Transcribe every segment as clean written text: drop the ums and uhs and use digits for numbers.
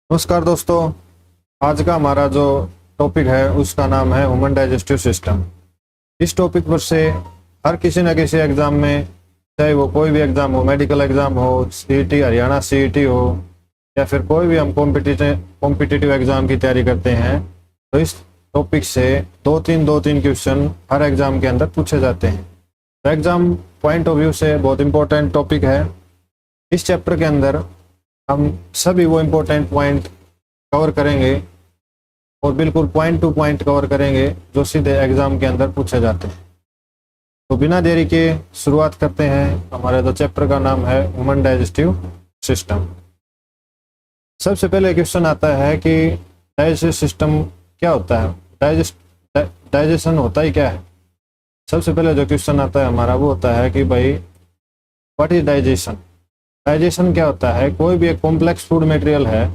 नमस्कार दोस्तों। आज का हमारा जो टॉपिक है उसका नाम है ह्यूमन डाइजेस्टिव सिस्टम। इस टॉपिक पर से हर किसी न किसी एग्ज़ाम में, चाहे वो कोई भी एग्ज़ाम हो, मेडिकल एग्ज़ाम हो, सीईटी हरियाणा सीईटी हो, या फिर कोई भी हम कॉम्पिटिटिव एग्ज़ाम की तैयारी करते हैं, तो इस टॉपिक से दो तीन क्वेश्चन हर एग्ज़ाम के अंदर पूछे जाते हैं। तो एग्ज़ाम पॉइंट ऑफ व्यू से बहुत इंपॉर्टेंट टॉपिक है। इस चैप्टर के अंदर हम सभी वो इम्पोर्टेंट पॉइंट कवर करेंगे और बिल्कुल पॉइंट टू पॉइंट कवर करेंगे जो सीधे एग्ज़ाम के अंदर पूछे जाते हैं। तो बिना देरी के शुरुआत करते हैं। हमारे जो चैप्टर का नाम है ह्यूमन डाइजेस्टिव सिस्टम। सबसे पहले क्वेश्चन आता है कि डाइजेस्टिव सिस्टम क्या होता है, डाइजेशन होता ही क्या है। सबसे पहले जो क्वेश्चन आता है हमारा वो होता है कि भाई व्हाट इज डाइजेशन। डाइजेशन क्या होता है। कोई भी एक कॉम्प्लेक्स फूड मटेरियल है,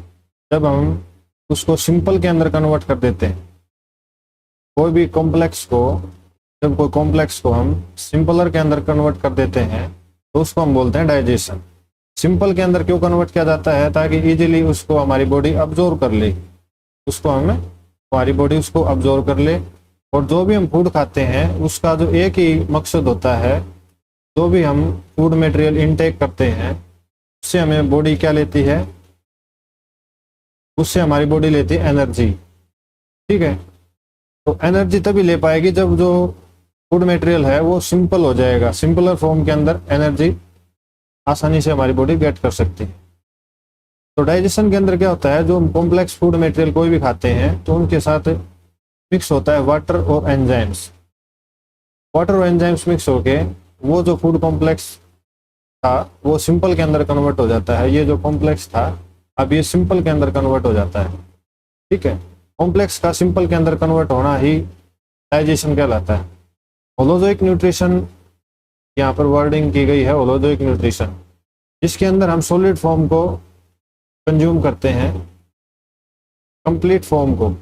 जब हम उसको सिंपल के अंदर कन्वर्ट कर देते हैं, कोई भी कॉम्प्लेक्स को, जब कोई कॉम्प्लेक्स को हम सिंपलर के अंदर कन्वर्ट कर देते हैं तो उसको हम बोलते हैं डाइजेशन। सिंपल के अंदर क्यों कन्वर्ट किया जाता है? ताकि इजीली उसको हमारी बॉडी अब्जॉर्व कर ले, उसको हमारी बॉडी उसको अब्जॉर्व कर ले। और जो भी हम फूड खाते हैं उसका जो एक ही मकसद होता है, जो भी हम फूड मटेरियल इनटेक करते हैं उससे हमें बॉडी क्या लेती है, उससे हमारी बॉडी लेती है एनर्जी। ठीक है, तो एनर्जी तभी ले पाएगी जब जो फूड मटेरियल है वो सिंपल हो जाएगा। सिंपलर फॉर्म के अंदर एनर्जी आसानी से हमारी बॉडी गेट कर सकती है। तो डाइजेशन के अंदर क्या होता है, जो हम कॉम्प्लेक्स फूड मटेरियल कोई भी खाते हैं तो उनके साथ मिक्स होता है वाटर और एंजाइम्स। वाटर और एंजाइम्स मिक्स होके वो जो फूड कॉम्प्लेक्स था वो सिंपल के अंदर कन्वर्ट हो जाता है। ये जो कॉम्प्लेक्स था अब ये सिंपल के अंदर कन्वर्ट हो जाता है। ठीक है, कॉम्प्लेक्स का सिंपल के अंदर कन्वर्ट होना ही डाइजेशन कहलाता है। होलोजोइक न्यूट्रिशन, यहाँ पर वर्डिंग की गई है होलोजोइक न्यूट्रिशन, जिसके अंदर हम सॉलिड फॉर्म को कंज्यूम करते हैं, कंप्लीट फॉर्म को,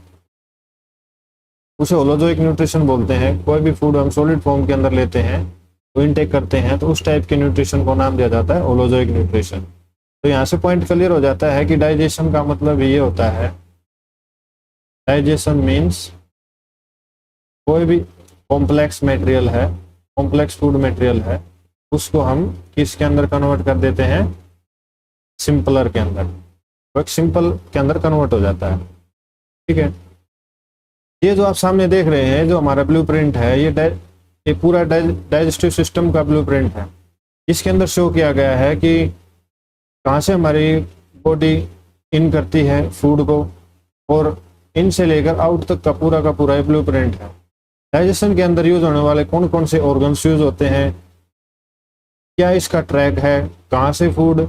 उसे होलोजोइक न्यूट्रिशन बोलते हैं। कोई भी फूड हम सॉलिड फॉर्म के अंदर लेते हैं तो इनटेक करते हैं तो उस टाइप के न्यूट्रिशन को नाम दिया जाता है होलोजोइक न्यूट्रिशन। तो यहाँ से पॉइंट क्लियर हो जाता है कि डाइजेशन का मतलब ये होता है, डाइजेशन मीन्स कोई भी कॉम्प्लेक्स मटेरियल है, कॉम्प्लेक्स फूड मटेरियल है, उसको हम किसके अंदर कन्वर्ट कर देते हैं, सिंपलर के अंदर। तो एक सिंपल के अंदर कन्वर्ट हो जाता है। ठीक है, ये जो आप सामने देख रहे हैं जो हमारा ब्लूप्रिंट है, ये पूरा डाइजेस्टिव सिस्टम का ब्लूप्रिंट है। इसके अंदर शो किया गया है कि कहाँ से हमारी बॉडी इन करती है फूड को, और इन से लेकर आउट तक का पूरा ब्लूप्रिंट है। डाइजेशन के अंदर यूज होने वाले कौन कौन से ऑर्गन्स यूज होते हैं, क्या इसका ट्रैक है, कहाँ से फूड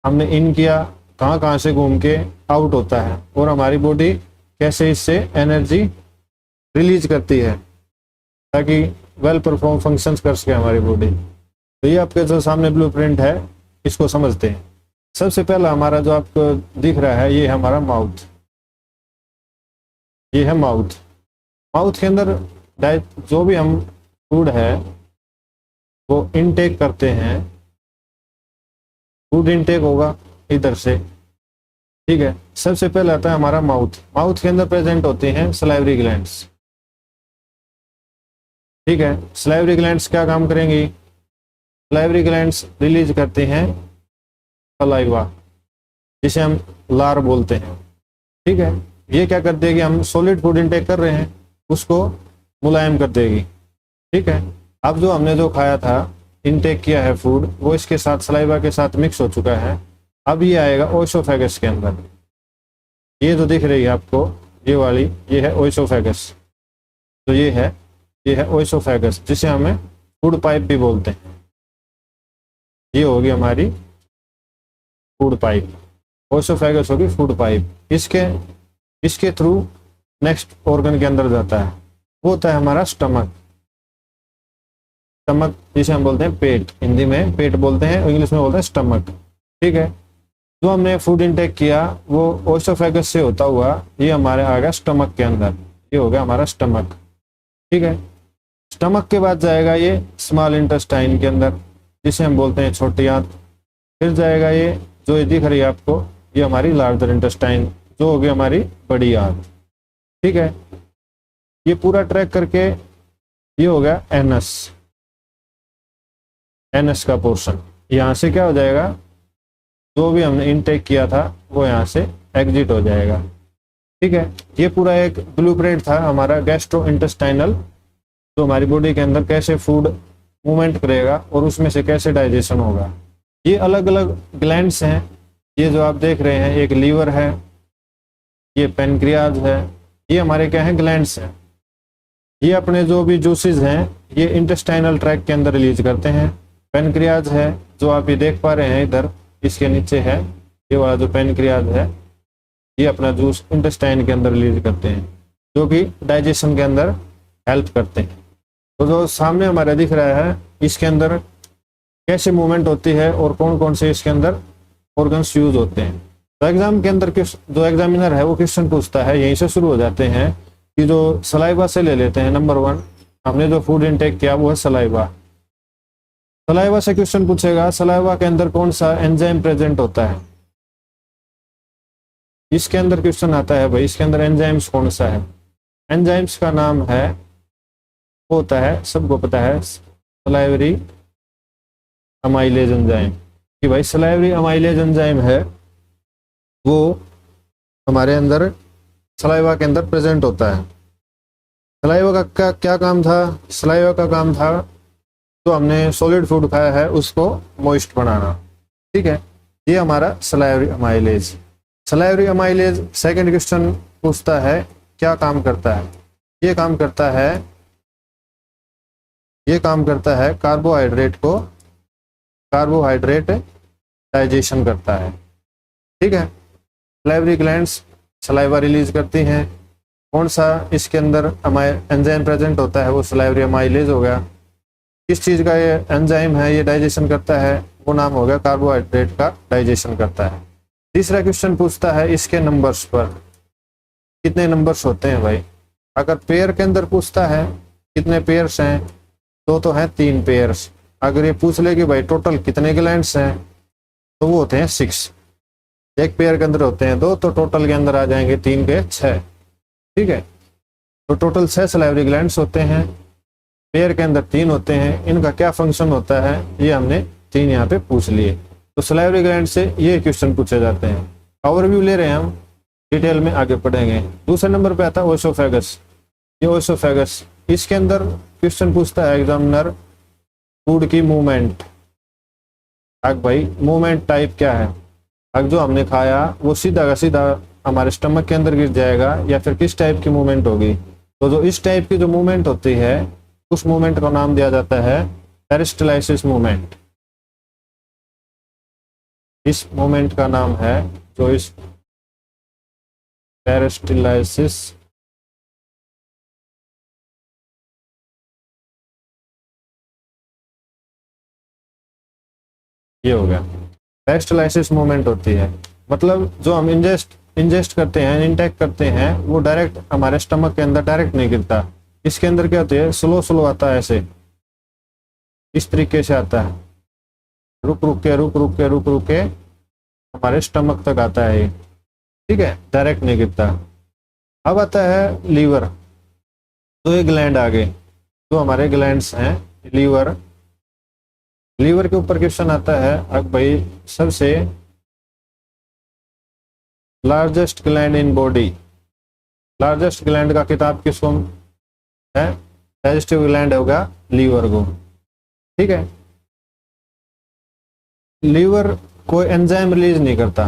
हमने इन किया, कहाँ कहाँ से घूम के आउट होता है, और हमारी बॉडी कैसे इससे एनर्जी रिलीज करती है ताकि वेल परफॉर्म फंक्शंस कर सके हमारी बॉडी। तो ये आपके जो सामने ब्लूप्रिंट है इसको समझते हैं। सबसे पहला हमारा जो आपको दिख रहा है ये है हमारा माउथ। ये है माउथ। माउथ के अंदर जो भी हम फूड है वो इनटेक करते हैं, फूड इनटेक होगा इधर से। ठीक है, सबसे पहले आता है हमारा माउथ। माउथ के अंदर प्रेजेंट होते हैं सलाइवरी ग्लैंड्स। ठीक है, सलाइवरी ग्लैंड्स क्या काम करेंगी, सलाइवरी ग्लैंड्स रिलीज करते हैं सलाइवा, जिसे हम लार बोलते हैं। ठीक है, ये क्या कर देगी, हम सॉलिड फूड इनटेक कर रहे हैं उसको मुलायम कर देगी। ठीक है, अब जो हमने जो खाया था, इनटेक किया है फूड, वो इसके साथ सलाइवा के साथ मिक्स हो चुका है। अब ये आएगा ओइसोफेगस के अंदर। ये जो दिख रही है आपको ये वाली, ये है ओइसोफेगस। तो ये है ओइसोफेगस, जिसे हमें फूड पाइप भी बोलते हैं। ये होगी हमारी फूड पाइप, ओइसोफेगस होगी फूड पाइप। इसके थ्रू नेक्स्ट ऑर्गन के अंदर जाता है, वो होता है हमारा स्टमक। स्टमक जिसे हम बोलते हैं पेट, हिंदी में पेट बोलते हैं, इंग्लिश में बोलते हैं स्टमक। ठीक है, जो हमने फूड इनटेक किया वो ओइसोफेगस से होता हुआ ये हमारे आ गया स्टमक के अंदर। ये हो गया हमारा स्टमक। ठीक है, स्टमक के बाद जाएगा ये स्मॉल इंटेस्टाइन के अंदर, जिसे हम बोलते हैं छोटी आंत। फिर जाएगा ये जो ये दिख रही है आपको, ये हमारी लार्जर इंटेस्टाइन जो होगी हमारी बड़ी आंत। ठीक है, ये पूरा ट्रैक करके ये हो गया एनस, एनस का पोर्शन। यहाँ से क्या हो जाएगा, जो भी हमने इनटेक किया था वो यहाँ से एग्जिट हो जाएगा। ठीक है, ये पूरा एक ब्लूप्रिंट था हमारा गैस्ट्रो इंटेस्टाइनल, जो हमारी बॉडी के अंदर कैसे फूड मूवमेंट करेगा और उसमें से कैसे डाइजेशन होगा। ये अलग अलग ग्लैंड्स हैं, ये जो आप देख रहे हैं, एक लीवर है, ये पेनक्रियाज है, ये हमारे क्या है, ग्लैंड्स हैं। ये अपने जो भी जूसेस हैं ये इंटेस्टाइनल ट्रैक के अंदर रिलीज करते हैं। पेनक्रियाज है जो आप ये देख पा रहे हैं, इधर इसके नीचे है ये वाला जो पेनक्रियाज है, ये अपना जूस इंटेस्टाइन के अंदर रिलीज करते हैं, जो कि डाइजेशन के अंदर हेल्प करते हैं। तो जो सामने हमारा दिख रहा है, इसके अंदर कैसे मूवमेंट होती है और कौन कौन से इसके अंदर ऑर्गन्स यूज होते हैं। तो एग्जाम के अंदर जो एग्जामिनर है वो क्वेश्चन पूछता है, यहीं से शुरू हो जाते हैं कि जो सलाइवा से ले लेते हैं। नंबर 1 हमने जो फूड इनटेक किया वो है सलाइवा। सलाइवा से क्वेश्चन पूछेगा सलाइवा के अंदर कौन सा एंजाइम प्रेजेंट होता है। इसके अंदर क्वेश्चन आता है भाई, इसके अंदर एंजाइम्स कौन सा है। एंजाइम्स का नाम है, वो होता है, सबको पता है, सलाइवरी अमाइलेज एंजाइम। कि भाई सलाइवरी अमाइलेज एंजाइम है वो हमारे अंदर सलाइवा के अंदर प्रेजेंट होता है। सलाइवा का क्या काम था, सलाइवा का काम था जो हमने सॉलिड फूड खाया है उसको मॉइस्ट बनाना। ठीक है, ये हमारा salivary amylase. Salivary amylase second question पूछता है क्या काम करता है। ये काम करता है कार्बोहाइड्रेट डाइजेशन करता है। ठीक है, सलाइवरी ग्लैंड्स सलाइवा रिलीज करती हैं। कौन सा इसके अंदर एंजाइम प्रेजेंट होता है, वो सलाइवरी अमाइलेज हो गया। किस चीज़ का ये एंजाइम है, ये डाइजेशन करता है, वो नाम हो गया कार्बोहाइड्रेट का डाइजेशन करता है। तीसरा क्वेश्चन पूछता है इसके नंबर्स पर, कितने नंबर्स होते हैं भाई। अगर पेयर के अंदर पूछता है कितने पेयर्स हैं, तो हैं 3 पेयर्स। अगर ये पूछ ले कि भाई टोटल कितने ग्लैंड्स हैं, तो वो होते हैं 6। एक पेयर के अंदर होते हैं 2, तो टोटल के अंदर आ जाएंगे 3 के 6। ठीक है, तो टोटल 6 सलाइवरी ग्लैंड्स होते हैं, पेयर के अंदर 3 होते हैं। इनका क्या फंक्शन होता है ये हमने 3 यहाँ पे पूछ लिए। तो सलाइवरी ग्लैंड से ये क्वेश्चन पूछे जाते हैं। ओवरव्यू ले रहे हैं हम, डिटेल में आगे पढ़ेंगे। दूसरे नंबर पे आता है ओएसोफेगस। ये ओएसोफेगस, इसके अंदर क्वेश्चन पूछता है एग्जामिनर फूड की मूवमेंट। अब भाई मूवमेंट टाइप क्या है, अब जो हमने खाया वो सीधा का सीधा हमारे स्टमक के अंदर गिर जाएगा या फिर किस टाइप की मूवमेंट होगी। तो जो इस टाइप की जो मूवमेंट होती है उस मूवमेंट का नाम दिया जाता है पेरिस्टाल्सिस मूवमेंट। इस मूवमेंट का नाम है जो इस पेरिस्टाल्सिस ये हो गया, पेरिस्टाल्सिस मूवमेंट होती है। मतलब जो हम इंजेस्ट करते हैं, इनटेक करते हैं, वो डायरेक्ट हमारे स्टमक के अंदर डायरेक्ट नहीं गिरता। इसके अंदर क्या होती है, स्लो स्लो आता है, ऐसे इस तरीके से आता है, रुक रुक के हमारे स्टमक तक आता है ये। ठीक है, डायरेक्ट नहीं गिरता। अब आता है लीवर। तो ये ग्लैंड आ गए, तो हमारे ग्लैंड्स हैं लीवर। लीवर के ऊपर क्वेश्चन आता है, अब भाई सबसे largest gland in body, largest gland का किताब किसको है, डाइजेस्टिव ग्लैंड होगा लीवर को। ठीक है, लीवर कोई एंजाइम रिलीज नहीं करता,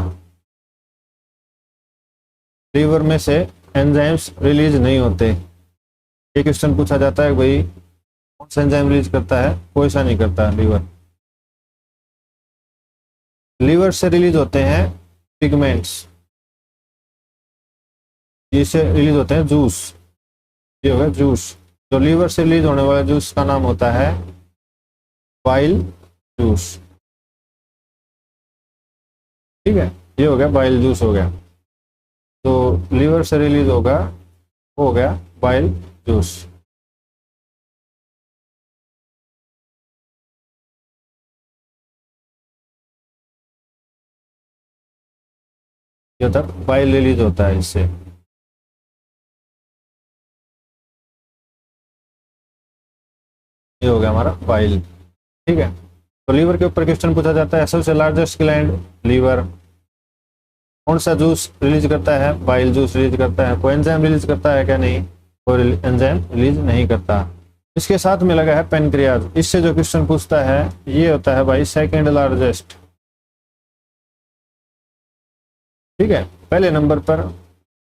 लीवर में से एंजाइम्स रिलीज नहीं होते। ये क्वेश्चन पूछा जाता है भाई कौन सा एंजाइम रिलीज करता है, कोई सा नहीं करता लीवर। लीवर से रिलीज होते हैं पिगमेंट्स, इससे रिलीज होते हैं जूस, ये होगा जूस। तो लीवर से रिलीज होने वाला जूस का नाम होता है बाइल जूस। ठीक है, ये हो गया बाइल जूस हो गया। तो लीवर से रिलीज होगा, हो गया बाइल जूस। ये होता है बाइल रिलीज होता है इससे। ये हो गया हमारा बाइल। ठीक है, तो लीवर के ऊपर क्वेश्चन पूछा जाता है, सबसे लार्जेस्ट ग्लैंड लीवर, कौन सा जूस रिलीज करता है, बाइल जूस रिलीज करता है, कोई एंजाइम रिलीज करता है क्या, नहीं, कोई एंजाइम रिलीज नहीं करता। इसके साथ में लगा है पेनक्रियाज, इससे जो क्वेश्चन पूछता है ये होता है भाई सेकंड लार्जेस्ट। ठीक है, पहले नंबर पर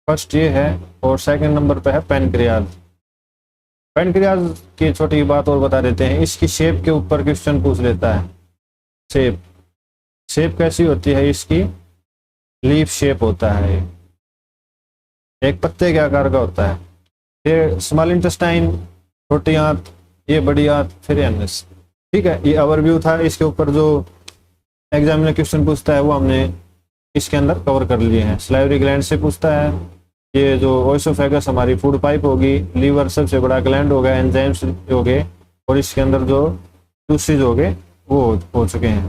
फर्स्ट ये है और सेकंड नंबर पर है पेनक्रियाज। पेनक्रियाज की छोटी बात और बता देते हैं, इसकी शेप के ऊपर क्वेश्चन पूछ लेता है। शेप, शेप कैसी होती है इसकी, लीफ शेप होता है, एक पत्ते के आकार का होता है। फिर स्मॉल इंटेस्टाइन, छोटी आंत, ये बड़ी आंत, फिर एनस। ठीक है, ये ओवरव्यू था, इसके ऊपर जो एग्जाम में क्वेश्चन पूछता है वो हमने इसके अंदर कवर कर लिए हैं। सलाइवरी ग्लैंड से पूछता है, ये जो ओएसोफेगस हमारी फूड पाइप होगी, लीवर सबसे बड़ा ग्लैंड होगा, एंजाइम्स हो गए, और इसके अंदर जो जूसेज हो गए वो हो चुके हैं।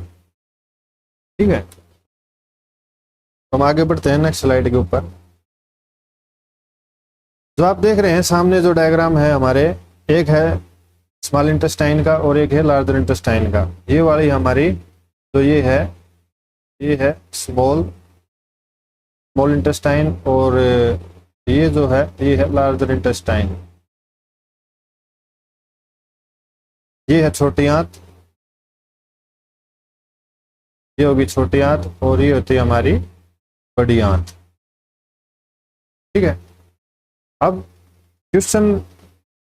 ठीक है, हम आगे बढ़ते हैं नेक्स्ट स्लाइड के ऊपर। जो आप देख रहे हैं सामने जो डायग्राम है हमारे, एक है स्मॉल इंटेस्टाइन का और एक है लार्जर इंटेस्टाइन का। ये वाली हमारी जो ये है स्मॉल इंटेस्टाइन, और ये जो है ये है लार्जर इंटेस्टाइन। ये है छोटी आंत, ये होगी छोटी आंत, और ये होती है हमारी बड़ी आंत। ठीक है, अब क्वेश्चन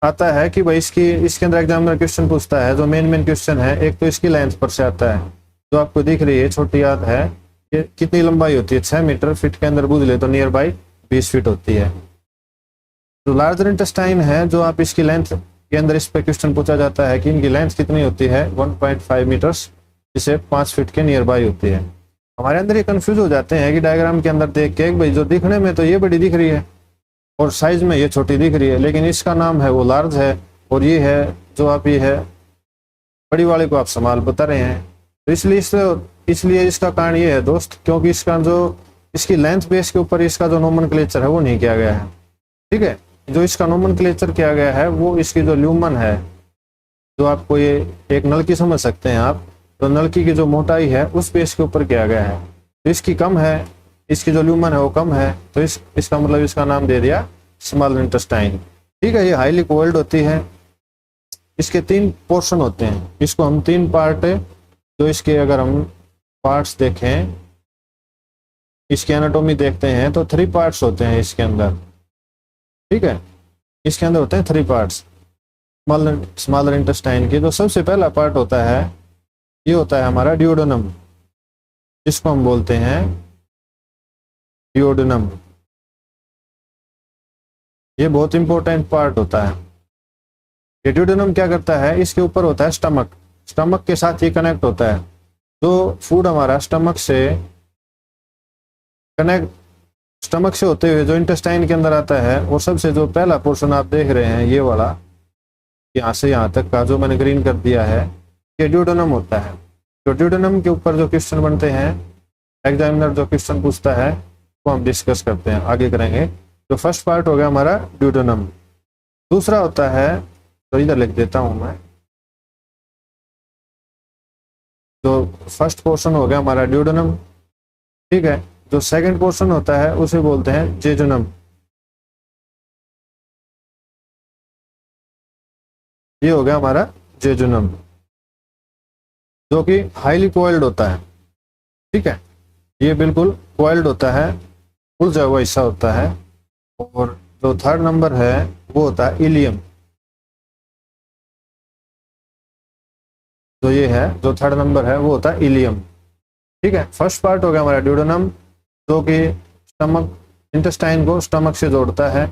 आता है कि भाई इसके अंदर एग्जामिनर क्वेश्चन पूछता है, जो मेन क्वेश्चन है, एक तो इसकी लेंथ पर से आता है, जो आपको दिख रही है छोटी आंत है, ये कितनी लंबाई होती है, 6 मीटर, फीट के अंदर बूझ ले तो नियर बाई 20 फीट होती है। जो लार्जर इंटेस्टाइन है, जो आप इसकी लेंथ के अंदर इस पर क्वेश्चन पूछा जाता है कि इनकी लेंथ कितनी होती है, 1.5 मीटर्स, जिसे 5 फीट के नियर बाई होती है। हमारे अंदर ये कंफ्यूज हो जाते हैं कि डायग्राम के अंदर देख के भाई जो दिखने में तो ये बड़ी दिख रही है और साइज में ये छोटी दिख रही है, लेकिन इसका नाम है वो लार्ज है, और ये है जो आप ये है बड़ी वाले को आप स्मॉल बता रहे हैं। तो इसलिए इसका कारण ये है दोस्त, क्योंकि इसका जो इसकी लेंथ बेस के ऊपर इसका जो नोमेनक्लेचर है वो नहीं किया गया है। ठीक है, जो इसका नोमेनक्लेचर किया गया है वो इसकी जो ल्यूमन है, जो आपको ये एक नलकी समझ सकते हैं आप, तो नलकी की जो मोटाई है उस बेस के ऊपर किया गया है। तो इसकी कम है, इसकी जो ल्यूमन है वो कम है, तो इसका मतलब इसका नाम दे दिया स्मॉल इंटेस्टाइन। ठीक है, ये हाईली कोल्ड होती है, इसके 3 पोर्शन होते हैं, इसको हम 3 पार्ट, जो इसके अगर हम पार्ट्स देखें, इसकी एनाटॉमी देखते हैं तो 3 पार्ट्स होते हैं इसके अंदर। ठीक है, इसके अंदर होते हैं 3 पार्ट्स स्मॉलर इंटेस्टाइन के। जो सबसे पहला पार्ट होता है ये होता है हमारा ड्यूडेनम, जिसको हम बोलते हैं ड्यूडेनम। ये बहुत इंपॉर्टेंट पार्ट होता है। ये ड्यूडेनम क्या करता है, इसके ऊपर होता है स्टमक के साथ ये कनेक्ट होता है। जो फूड हमारा स्टमक से होते हुए जो इंटेस्टाइन के अंदर आता है, और सबसे जो पहला पोर्शन आप देख रहे हैं ये वाला, यहाँ से यहाँ तक का जो मैंने ग्रीन कर दिया है, ये ड्यूडेनम होता है। तो ड्यूडेनम के ऊपर जो क्वेश्चन बनते हैं, एग्जामिनर जो क्वेश्चन पूछता है वो हम डिस्कस करते हैं, आगे करेंगे। तो फर्स्ट पार्ट हो गया हमारा ड्यूडेनम। दूसरा होता है, तो इधर लिख देता हूं मैं, जो फर्स्ट पोर्शन हो गया हमारा ड्यूडेनम। ठीक है, जो सेकंड पोर्शन होता है उसे बोलते हैं जेजुनम। ये हो गया हमारा जेजुनम, जो कि हाईली कोइल्ड होता है। ठीक है, ये बिल्कुल कोइल्ड होता है, उलझा हुआ हिस्सा होता है। और जो थर्ड नंबर है वो होता है इलियम। जो ये है, जो थर्ड नंबर है वो होता है इलियम। ठीक है, फर्स्ट पार्ट हो गया हमारा ड्यूडेनम, जो कि स्टमक इंटेस्टाइन को स्टमक से जोड़ता है।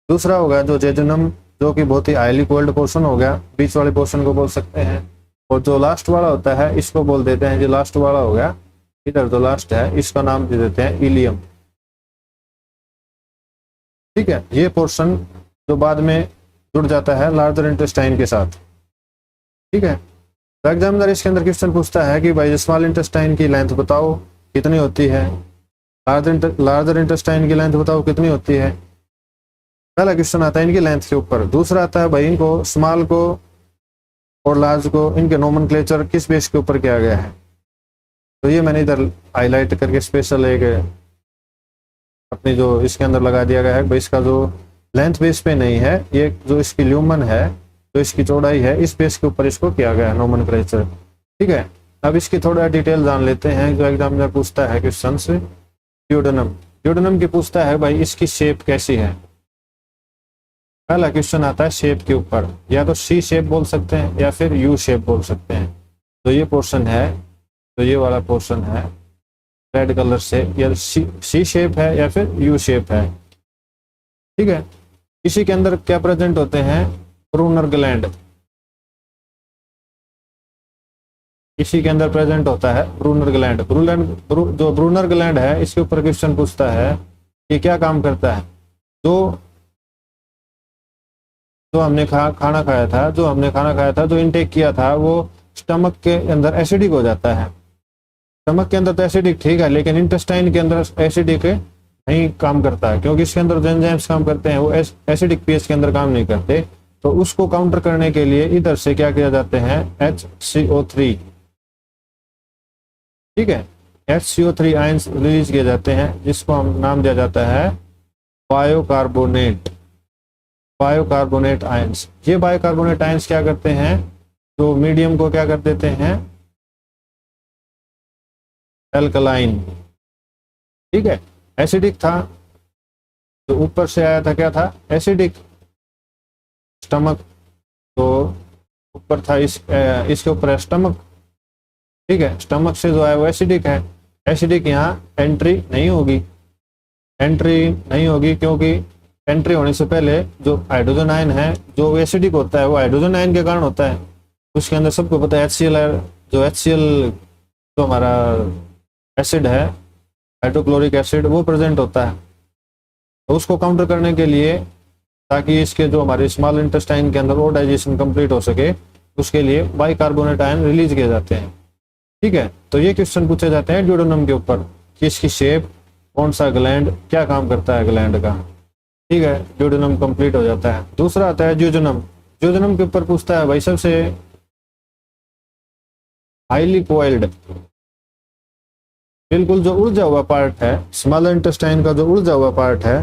दूसरा होगा जो जेजुनम, जो कि बहुत ही हाईली कोल्ड पोर्शन हो गया, बीच वाले पोर्शन को बोल सकते हैं। और जो लास्ट वाला होता है इसको बोल देते हैं, जो लास्ट वाला हो गया, इधर जो लास्ट है इसका नाम दे देते हैं इलियम। ठीक है, ये पोर्शन जो बाद में जुड़ जाता है लार्जर इंटेस्टाइन के साथ। ठीक है, तो एग्जामिनर इसके अंदर क्वेश्चन पूछता है कि भाई स्मॉल इंटेस्टाइन की लेंथ बताओ कितनी होती है, लार्जर इंटेस्टाइन की लेंथ बताओ कितनी होती है। पहला क्वेश्चन आता है इनकी लेंथ के ऊपर। दूसरा आता है भाई इनको स्मॉल को और लार्ज को इनके नोमेनक्लेचर किस बेस के ऊपर किया गया है। तो ये मैंने इधर हाईलाइट करके स्पेशल एक अपनी जो इसके अंदर लगा दिया गया है भाई, इसका जो लेंथ बेस पे नहीं है, ये जो इसकी ल्यूमन है, जो इसकी चौड़ाई है, इस बेस के ऊपर इसको किया गया है नोमेनक्लेचर। ठीक है, अब इसकी थोड़ा डिटेल जान लेते हैं जो एग्जामिनर पूछता है क्वेश्चन से। ड्यूडेनम, ड्यूडेनम की पूछता है भाई इसकी शेप कैसी है। पहला क्वेश्चन आता है शेप के ऊपर, या तो सी शेप बोल सकते हैं या फिर यू शेप बोल सकते हैं। तो ये पोर्शन है, तो ये वाला पोर्शन है रेड कलर से, या सी शेप है या फिर यू शेप है। ठीक है, इसी के अंदर क्या प्रेजेंट होते हैं, ब्रूनर ग्लैंड। इसी के अंदर प्रेजेंट होता है ब्रूनर ग्लैंड। जो ब्रूनर ग्लैंड है इसके ऊपर क्वेश्चन पूछता है कि क्या काम करता है। जो हमने खाना खाया था, जो इनटेक किया था, वो स्टमक के अंदर एसिडिक हो जाता है। स्टमक के अंदर तो एसिडिक ठीक है, लेकिन इंटेस्टाइन के अंदर एसिडिक नहीं काम करता है, क्योंकि इसके अंदर जो एंजाइम्स काम करते हैं वो एसिडिक पीएच के अंदर काम नहीं करते। तो उसको काउंटर करने के लिए इधर से क्या किया जाते हैं, HCO3। ठीक है, HCO3 आयंस रिलीज किए जाते हैं, जिसको हम नाम दिया जाता है बायोकार्बोनेट आयंस। ये बायोकार्बोनेट आयंस क्या करते हैं, तो मीडियम को क्या कर देते हैं, एल्कलाइन। ठीक है, एसिडिक था, तो ऊपर से आया था क्या था, एसिडिक स्टमक, तो ऊपर था इसके ऊपर है स्टमक। ठीक है, स्टमक से जो है वो एसिडिक है। एसिडिक यहाँ एंट्री नहीं होगी, क्योंकि एंट्री होने से पहले जो हाइड्रोजन आयन है, जो एसिडिक होता है, वो हाइड्रोजन आयन के कारण होता है। उसके अंदर सबको पता है HCl, जो HCl जो हमारा एसिड है, हाइड्रोक्लोरिक एसिड, वो प्रेजेंट होता है। तो उसको काउंटर करने के लिए, ताकि इसके जो हमारे स्मॉल इंटेस्टाइन के अंदर वो डाइजेशन कंप्लीट हो सके, उसके लिए बाइकार्बोनेट आयन रिलीज किए जाते हैं। ठीक है, तो ये क्वेश्चन पूछे जाते हैं ड्यूडेनम के ऊपर कि इसकी शेप, कौन सा ग्लैंड, क्या काम करता है ग्लैंड का। ठीक है, ड्यूडेनम कंप्लीट हो जाता है। दूसरा आता है ज्यूजेनम। ज्यूजेनम के ऊपर पूछता है भाई सबसे हाईली कोइल्ड, बिल्कुल जो उलझा हुआ पार्ट है, स्मॉल इंटेस्टाइन का जो उलझा हुआ पार्ट है,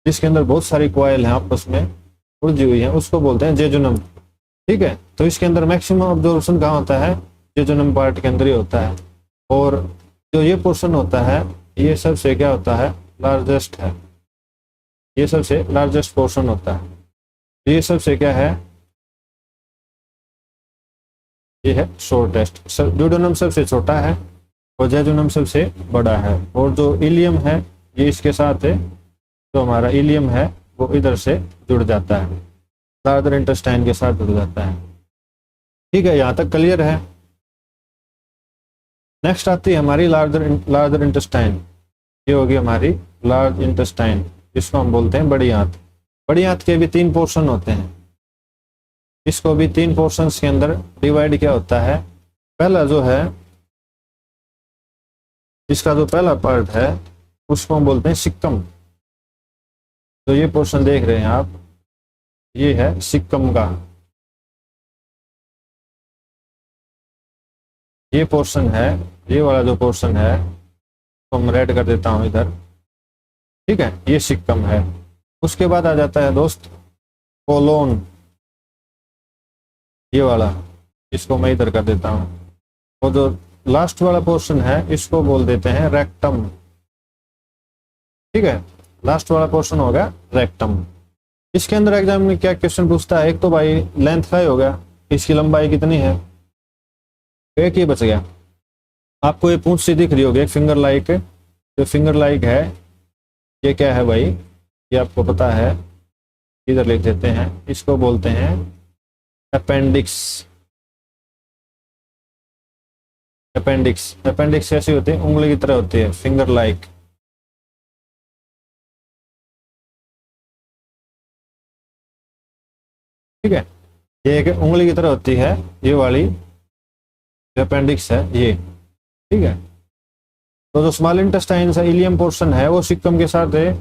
जिसके अंदर बहुत सारी कॉइल हैं आपस में उलझी हुई हैं, उसको बोलते हैं जेजुनम। ठीक है, तो इसके अंदर मैक्सिमम ऑब्जॉर्प्शन कहाँ होता है, जेजुनम पार्ट के अंदर ही होता है। और जो ये पोर्शन होता है, ये सबसे क्या होता है, लार्जेस्ट है। ये सबसे लार्जेस्ट पोर्शन होता है। ये सबसे क्या है, ये है शॉर्टेस्ट। ड्यूडेनम सबसे छोटा है और जेजुनम सबसे बड़ा है। और जो इलियम है, ये इसके साथ है, जो हमारा इलियम है वो इधर से जुड़ जाता है, लार्जर इंटेस्टाइन के साथ जुड़ जाता है। ठीक है, यहाँ तक क्लियर है। नेक्स्ट आती है हमारी लार्जर इंटेस्टाइन। ये होगी हमारी लार्ज इंटेस्टाइन, जिसको हम बोलते हैं बड़ी आंत। बड़ी आंत के भी 3 पोर्शन होते हैं। इसको भी 3 पोर्शंस के अंदर डिवाइड किया होता है। पहला जो है, इसका जो पहला पार्ट है, उसको हम बोलते हैं सिक्कम। तो ये पोर्शन देख रहे हैं आप, ये है सिक्कम का। ये पोर्शन है, ये वाला जो पोर्शन है, तो हम रेड कर देता हूं इधर। ठीक है, ये सिक्कम है। उसके बाद आ जाता है दोस्त कोलोन, ये वाला, इसको मैं इधर कर देता हूं। और जो लास्ट वाला पोर्शन है, इसको बोल देते हैं रेक्टम। ठीक है, लास्ट वाला पोर्शन होगा रेक्टम। इसके अंदर एग्जाम में क्या क्वेश्चन पूछता है, एक तो भाई लेंथ का ही होगा, इसकी लंबाई कितनी है, एक ही बच गया। आपको ये पूंछ सी दिख रही होगी, एक फिंगर लाइक, जो फिंगर लाइक है, ये क्या है भाई, ये आपको पता है, इधर लिख देते हैं, इसको बोलते हैं अपेंडिक्स। अपेंडिक्स कैसी होती है, उंगली की तरह होती है, फिंगर लाइक। ठीक है, ये एक उंगली की तरह होती है, ये वाली अपेंडिक्स है ये। ठीक है, तो जो स्मॉल इंटेस्टाइन से इलियम पोर्शन है वो सिक्कम के साथ है,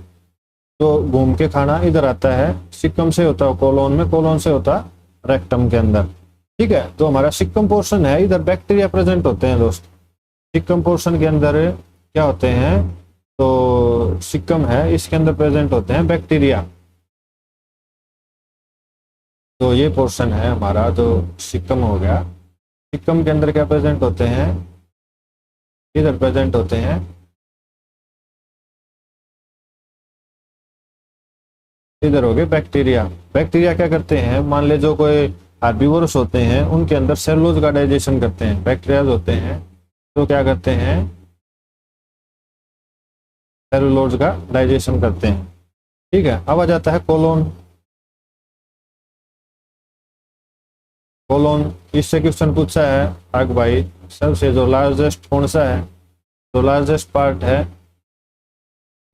जो घूम के खाना इधर आता है, सिक्कम से होता है कोलोन में, कोलोन से होता रेक्टम के अंदर। ठीक है, तो हमारा सिक्कम पोर्शन है, इधर बैक्टीरिया प्रेजेंट होते हैं दोस्त। सिक्कम पोर्शन के अंदर क्या होते हैं, तो सिक्कम है, इसके अंदर प्रेजेंट होते हैं बैक्टीरिया। तो ये पोर्शन है हमारा जो सिक्कम हो गया। सिक्कम के अंदर क्या प्रेजेंट होते हैं, इधर प्रेजेंट होते हैं इधर हो गए बैक्टीरिया। बैक्टीरिया क्या करते हैं, मान ले जो कोई हार्बीवोरस होते हैं उनके अंदर सेलुलोज का डाइजेशन करते हैं, बैक्टीरिया होते हैं तो क्या करते हैं, सेलुलोज का डाइजेशन करते हैं। ठीक है, अब आ जाता है कोलोन। कोलोन, इससे क्वेश्चन पूछा है आग भाई, सबसे जो लार्जेस्ट कौन सा है, जो लार्जेस्ट पार्ट है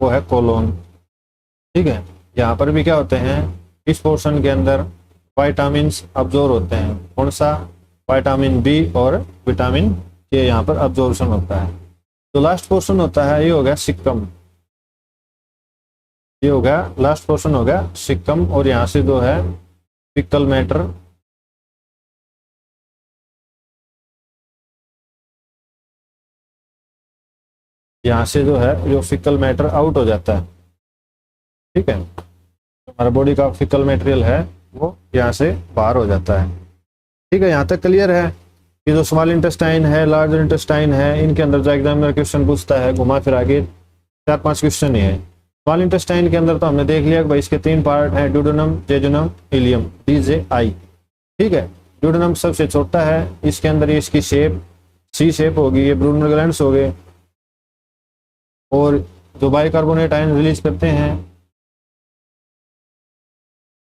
वो है कोलोन। ठीक है, यहाँ पर भी क्या होते हैं, इस पोर्शन के अंदर विटामिन अब्जॉर्ब होते हैं, कौन सा, विटामिन बी और विटामिन के यहाँ पर अब्जॉर्प्शन होता है। तो लास्ट पोर्शन होता है, ये हो गया सिक्कम, ये हो गया लास्ट पोर्शन हो गया सिक्कम, और यहाँ से जो है फिकल मैटर, यहाँ से जो है जो फिकल मैटर आउट हो जाता है। ठीक है, हमारा बॉडी का फिकल मटेरियल है वो यहाँ से बाहर हो जाता है। ठीक है, यहाँ तक क्लियर है कि जो स्मॉल इंटेस्टाइन है, लार्ज इंटेस्टाइन है, इनके अंदर जो एग्जामिनर क्वेश्चन पूछता है घुमा फिरा के 4-5 क्वेश्चन ही है। स्मॉल इंटेस्टाइन के अंदर तो हमने देख लिया कि भाई इसके 3 पार्ट हैं, ड्यूडेनम, जेजुनम, इलियम, DJI। ठीक है, ड्यूडेनम सबसे छोटा है, इसके अंदर इसकी शेप सी शेप होगी, ये ब्रूनर ग्लैंड्स हो गए, और जो बाइकार्बोनेट आयन रिलीज करते हैं।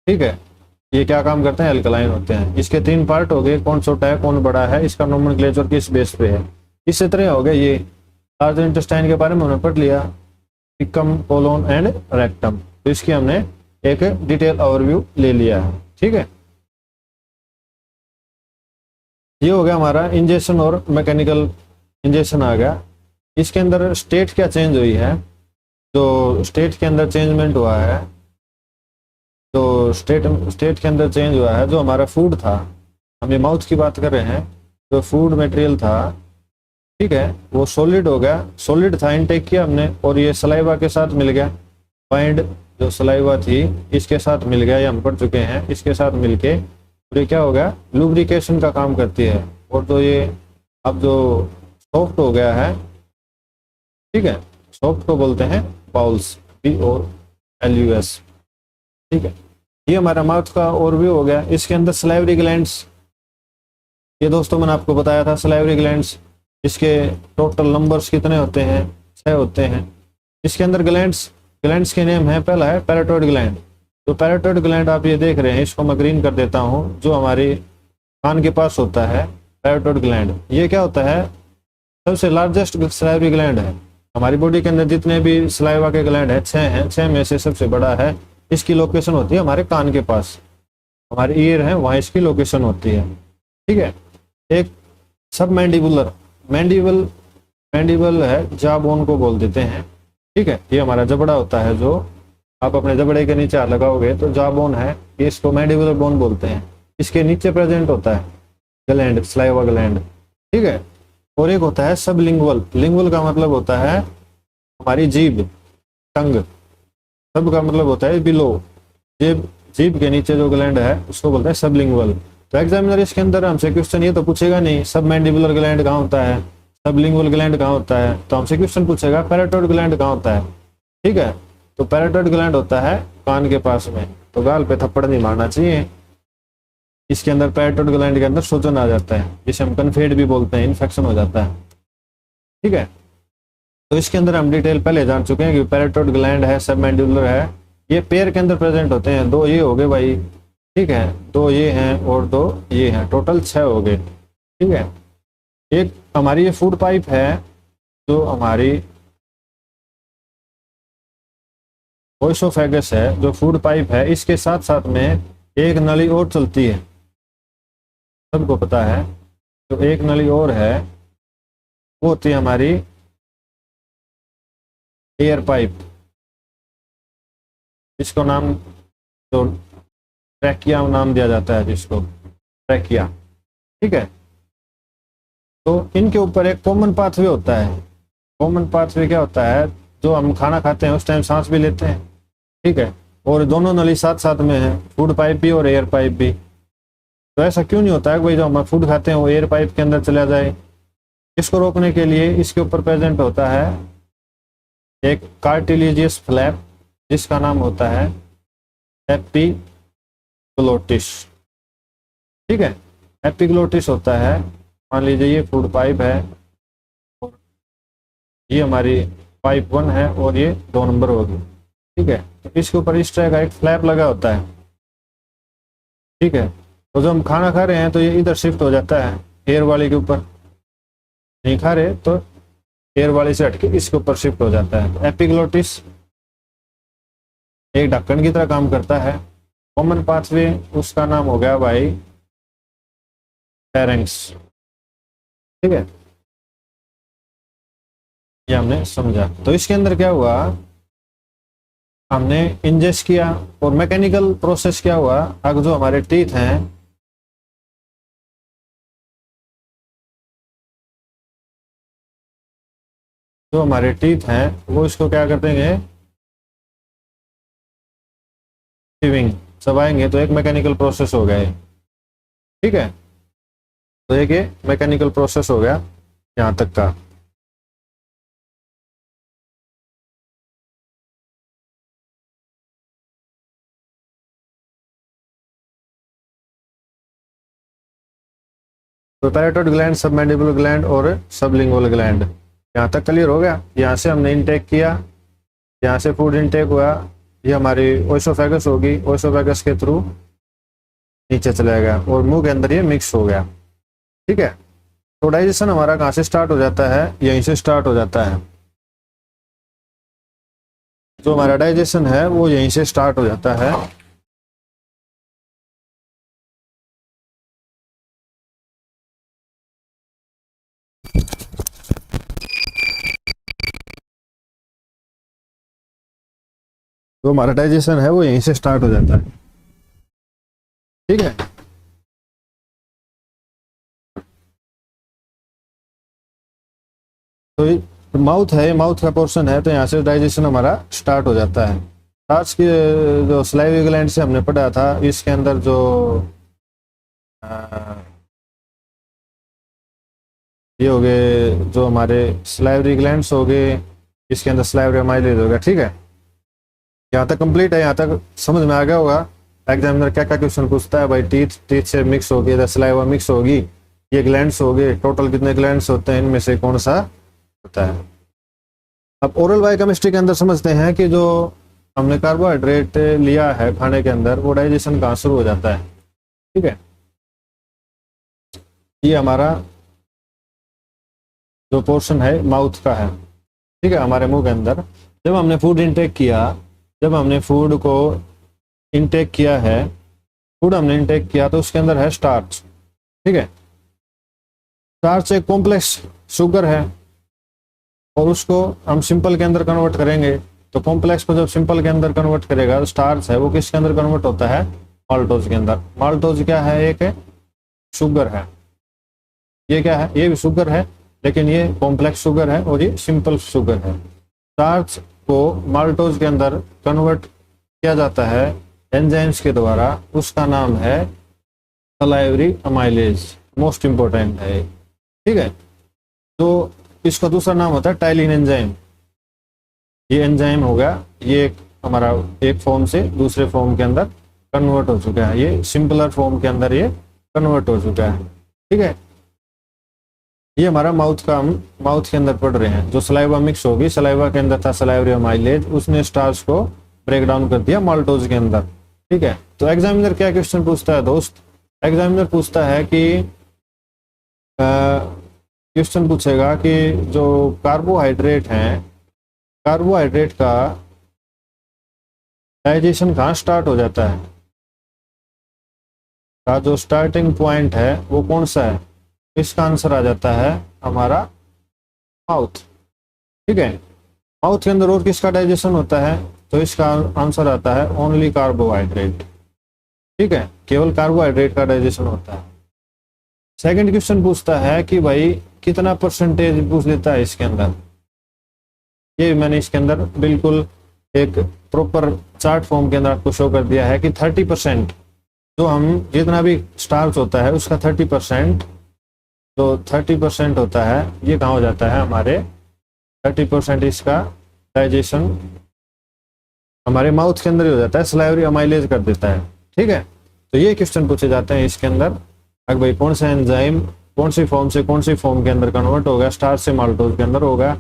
ठीक है, ये क्या काम करते हैं, अल्कलाइन होते हैं। इसके 3 पार्ट हो गए, कौन छोटा है कौन बड़ा है, इसका नोमेनक्लेचर किस बेस पे है। इसी तरह हो गया ये लार्ज इंटेस्टाइन के बारे में हमने पढ़ लिया, सिक्कम, कोलोन एंड रेक्टम। तो इसकी हमने एक डिटेल ओवरव्यू ले लिया है। ठीक है, ये हो गया हमारा इंजेक्शन और मैकेनिकल इंजेक्शन आ गया। इसके अंदर स्टेट क्या चेंज हुई है, तो स्टेट के अंदर चेंजमेंट हुआ है, तो स्टेट के अंदर चेंज हुआ है। जो हमारा फूड था, हम ये माउथ की बात कर रहे हैं, जो फूड मटेरियल था, ठीक है, वो सॉलिड हो गया, सॉलिड था, इनटेक किया हमने, और ये सलाइवा के साथ मिल गया, बाइंड जो सलाइवा थी इसके साथ मिल गया, ये हम पढ़ चुके हैं, इसके साथ मिलके और ये क्या हो गया, लुब्रिकेशन का काम करती है। और तो ये अब जो सॉफ्ट हो गया है, ठीक है, सॉफ्ट को बोलते हैं बाउल्स, BOLUS। ठीक है, ये हमारा माउथ का ओवरव्यू हो गया। इसके अंदर सलाइवरी ग्लैंड्स, ये दोस्तों मैंने आपको बताया था सलाइवरी ग्लैंड्स, इसके टोटल नंबर्स कितने होते हैं, 6 होते हैं। इसके अंदर ग्लैंड्स के नेम है, पहला है पैराटॉइड ग्लैंड। तो पैराटॉइड ग्लैंड आप ये देख रहे हैं, इसको मैं ग्रीन कर देता हूँ, जो हमारे कान के पास होता है पैराटॉइड ग्लैंड। ये क्या होता है, सबसे लार्जेस्ट सलाइवरी ग्लैंड है। हमारी बॉडी के अंदर जितने भी सलाइवा के ग्लैंड है 6 हैं, 6 में से सबसे बड़ा है, इसकी लोकेशन होती है हमारे कान के पास, हमारे ईयर है वहाँ इसकी लोकेशन होती है। ठीक है, एक सब मैंडिबल है, जा बोन को बोल देते हैं। ठीक है, ये हमारा जबड़ा होता है, जो आप अपने जबड़े के नीचे हाथ लगाओगे तो जा बोन है, ये इसको मैंडिबुलर बोन बोलते हैं। इसके नीचे प्रेजेंट होता है ग्लैंड, सलाइवा ग्लैंड। ठीक है, और एक होता है सबलिंगुअल। लिंगुअल का मतलब होता है हमारी जीभ, टंग। सब का मतलब होता है बिलो, जीभ के नीचे जो ग्लैंड है उसको बोलते हैं सबलिंगुअल। तो एग्जामिनर इसके अंदर हमसे क्वेश्चन ये तो पूछेगा नहीं सब मैंडिबुलर ग्लैंड कहाँ होता है, सबलिंगुअल ग्लैंड कहाँ होता है, तो हमसे क्वेश्चन पूछेगा पैराटॉइड ग्लैंड कहाँ होता है। ठीक है, तो पैराटॉइड ग्लैंड होता है कान के पास में, तो गाल पे थप्पड़ नहीं मारना चाहिए। इसके अंदर पैराटॉइड ग्लैंड के अंदर सूजन आ जाता है, जिसे हम कन्फेड भी बोलते हैं, इन्फेक्शन हो जाता है। ठीक है, तो इसके अंदर हम डिटेल पहले जान चुके हैं कि पैराटॉइड ग्लैंड है, सबमैंडिबुलर है, ये पेयर के अंदर प्रेजेंट होते हैं। 2 ये हो गए भाई, ठीक है, 2 ये हैं और 2 ये हैं, टोटल 6 हो गए। ठीक है, एक हमारी ये फूड पाइप है, जो हमारी ओएसोफेगस है, जो फूड पाइप है, इसके साथ साथ में एक नली और चलती है, सबको पता है। तो एक नली और है, वो होती है हमारी एयर पाइप, इसको नाम जो ट्रैकिया नाम दिया जाता है, जिसको ट्रैकिया। ठीक है, तो इनके ऊपर एक कॉमन पाथवे होता है। कॉमन पाथवे क्या होता है, जो हम खाना खाते हैं उस टाइम सांस भी लेते हैं। ठीक है, और दोनों नली साथ साथ में है, फूड पाइप भी और एयर पाइप भी। तो ऐसा क्यों नहीं होता है भाई जो हम फूड खाते हैं वो एयर पाइप के अंदर चला जाए। इसको रोकने के लिए इसके ऊपर प्रेजेंट होता है एक कार्टिलेजियस फ्लैप, जिसका नाम होता है एपिग्लोटिस। ठीक है, एपिग्लोटिस होता है, मान लीजिए ये फूड पाइप है और ये हमारी पाइप 1 है और ये 2 नंबर होगी। ठीक है, तो इसके ऊपर इस तरह का एक फ्लैप लगा होता है। ठीक है, तो जब हम खाना खा रहे हैं तो ये इधर शिफ्ट हो जाता है एयर वाले के ऊपर, नहीं खा रहे तो एयर वाले से हटके इसके ऊपर शिफ्ट हो जाता है। एपिग्लोटिस एक ढक्कन की तरह काम करता है। कॉमन पाथवे उसका नाम हो गया भाई फेरेंक्स। ठीक है, ये हमने समझा। तो इसके अंदर क्या हुआ, हमने इंजेस्ट किया और मैकेनिकल प्रोसेस क्या हुआ, अगर जो हमारे टीथ हैं वो इसको क्या कर देंगे, चीविंग चबाएंगे, तो एक मैकेनिकल प्रोसेस हो गया है। ठीक है, तो एक ये मैकेनिकल प्रोसेस हो गया यहाँ तक का। तो पैराइटोड ग्लैंड, सबमैंडिबुलर ग्लैंड और सबलिंगुअल ग्लैंड, यहाँ तक क्लियर हो गया। यहाँ से हमने इनटेक किया, यहाँ से फूड इनटेक हुआ, ये हमारी ओइसोफेगस होगी, ओइसोफेगस के थ्रू नीचे चला गया और मुंह के अंदर ये मिक्स हो गया। ठीक है, तो डाइजेशन हमारा कहाँ से स्टार्ट हो जाता है, यहीं से स्टार्ट हो जाता है। जो हमारा डाइजेशन है वो यहीं से स्टार्ट हो जाता है। जो हमारा डाइजेशन है वो यहीं से स्टार्ट हो जाता है। ठीक है, तो माउथ है, माउथ का पोर्शन है, तो यहाँ से डाइजेशन हमारा स्टार्ट हो जाता है। आज के जो स्लाइवरी ग्लैंड से हमने पढ़ा था, इसके अंदर जो ये हो गए, जो हमारे स्लाइवरी ग्लैंड्स हो गए, इसके अंदर स्लाइवरी अमाइलेज हो गया। ठीक है, यहाँ तक कंप्लीट है, यहाँ तक समझ में आ गया होगा। एग्जामिनर क्या क्या क्वेश्चन पूछता है भाई, टीथ से मिक्स होगी, इधर सलाइवा मिक्स होगी, ये ग्लैंड्स हो गए, टोटल कितने ग्लैंड्स होते हैं, इनमें से कौन सा होता है। अब ओरल बायोकेमिस्ट्री के अंदर समझते हैं कि जो हमने कार्बोहाइड्रेट लिया है खाने के अंदर, वो डाइजेशन कहाँ शुरू हो जाता है। ठीक है, ये हमारा जो पोर्शन है माउथ का है। ठीक है, हमारे मुंह के अंदर जब हमने फूड इनटेक किया, जब हमने फूड को इनटेक किया है, फूड हमने इनटेक किया तो उसके अंदर है स्टार्च। ठीक है, स्टार्च एक कॉम्प्लेक्स शुगर है और उसको हम सिंपल के अंदर कन्वर्ट करेंगे। तो कॉम्प्लेक्स को जब सिंपल के अंदर कन्वर्ट करेगा, तो स्टार्च है वो किसके अंदर कन्वर्ट होता है, माल्टोज के अंदर। माल्टोज क्या है, एक शुगर है, ये क्या है, ये भी शुगर है, लेकिन ये कॉम्प्लेक्स शुगर है और ये सिंपल शुगर है। स्टार्च को माल्टोज के अंदर कन्वर्ट किया जाता है एंजाइम्स के द्वारा, उसका नाम है सलाइवरी अमाइलेज, मोस्ट इंपॉर्टेंट है। ठीक है, तो इसका दूसरा नाम होता है टाइलिन एंजाइम। ये एंजाइम हो गया, ये हमारा एक फॉर्म से दूसरे फॉर्म के अंदर कन्वर्ट हो चुका है, ये सिंपलर फॉर्म के अंदर ये कन्वर्ट हो चुका है। ठीक है, ये हमारा माउथ का, हम माउथ के अंदर पढ़ रहे हैं। जो सलाइवा मिक्स होगी, सलाइवा के अंदर था सलाइवरी अमाइलेज, उसने स्टार्च को ब्रेक डाउन कर दिया माल्टोज के अंदर। ठीक है, तो एग्जामिनर क्या क्वेश्चन पूछता है दोस्त, एग्जामिनर पूछता है कि क्वेश्चन पूछेगा कि जो कार्बोहाइड्रेट हैं, कार्बोहाइड्रेट का डाइजेशन कहाँ स्टार्ट हो जाता है, का जो स्टार्टिंग पॉइंट है वो कौन सा है। इसका आंसर आ जाता है हमारा माउथ। ठीक है, माउथ के अंदर और किसका डाइजेशन होता है, तो इसका आंसर आता है ओनली कार्बोहाइड्रेट। ठीक है, केवल कार्बोहाइड्रेट का डाइजेशन होता है। सेकंड क्वेश्चन पूछता है कि भाई कितना परसेंटेज पूछ लेता है इसके अंदर। ये मैंने इसके अंदर बिल्कुल एक प्रॉपर चार्ट फॉर्म के अंदर आपको शो कर दिया है कि 30%, जो हम जितना भी स्टार्च होता है उसका 30%, जो 30% होता है ये कहाँ हो जाता है हमारे 30% इसका डाइजेशन हमारे माउथ के अंदर ही हो जाता है, सलाइवरी अमाइलेज कर देता है। ठीक है, तो ये क्वेश्चन पूछे जाते हैं इसके अंदर, अगर भाई कौन सा एंजाइम कौन सी फॉर्म से कौन सी फॉर्म के अंदर कन्वर्ट होगा, स्टार्च से माल्टोज के अंदर होगा।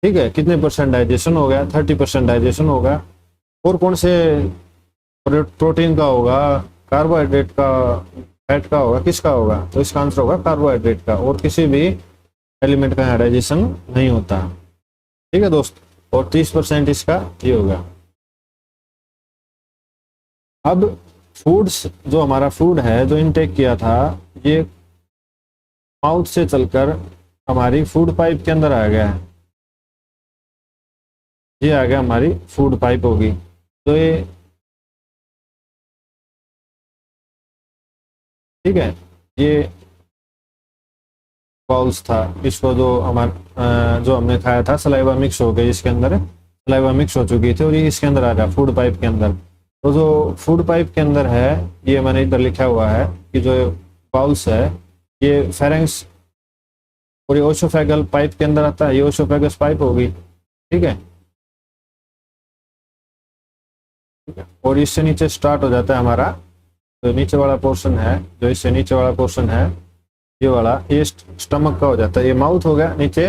ठीक है, कितने परसेंट डाइजेशन होगा, 30% डाइजेशन होगा, और कौन से प्रोटीन का होगा, कार्बोहाइड्रेट का, फैट का होगा, किसका होगा, तो इसका आंसर होगा कार्बोहाइड्रेट का, और किसी भी एलिमेंट का डाइजेशन नहीं होता। ठीक है दोस्त, और 30% इसका ये होगा। अब फूड्स, जो हमारा फूड है जो इनटेक किया था, ये माउथ से चलकर हमारी फूड पाइप के अंदर आ गया है। ये आ गया हमारी फूड पाइप होगी, तो ये ठीक है, ये बाउल्स था, इसको जो जो हमने खाया था सलाइवा मिक्स हो गई, इसके अंदर सलाइवा मिक्स हो चुकी थी और ये इसके अंदर आ गया फूड पाइप के अंदर। तो जो फूड पाइप के अंदर है, ये मैंने इधर लिखा हुआ है कि जो बाउल्स है ये फेरेंक्स और ये ओसोफेगल पाइप के अंदर आता है, ये ओसोफेगस पाइप होगी। ठीक है, और इससे नीचे स्टार्ट हो जाता है हमारा जो नीचे वाला पोर्शन है, जो इससे नीचे वाला पोर्शन है ये वाला, ये स्टमक का हो जाता है। ये माउथ हो गया नीचे,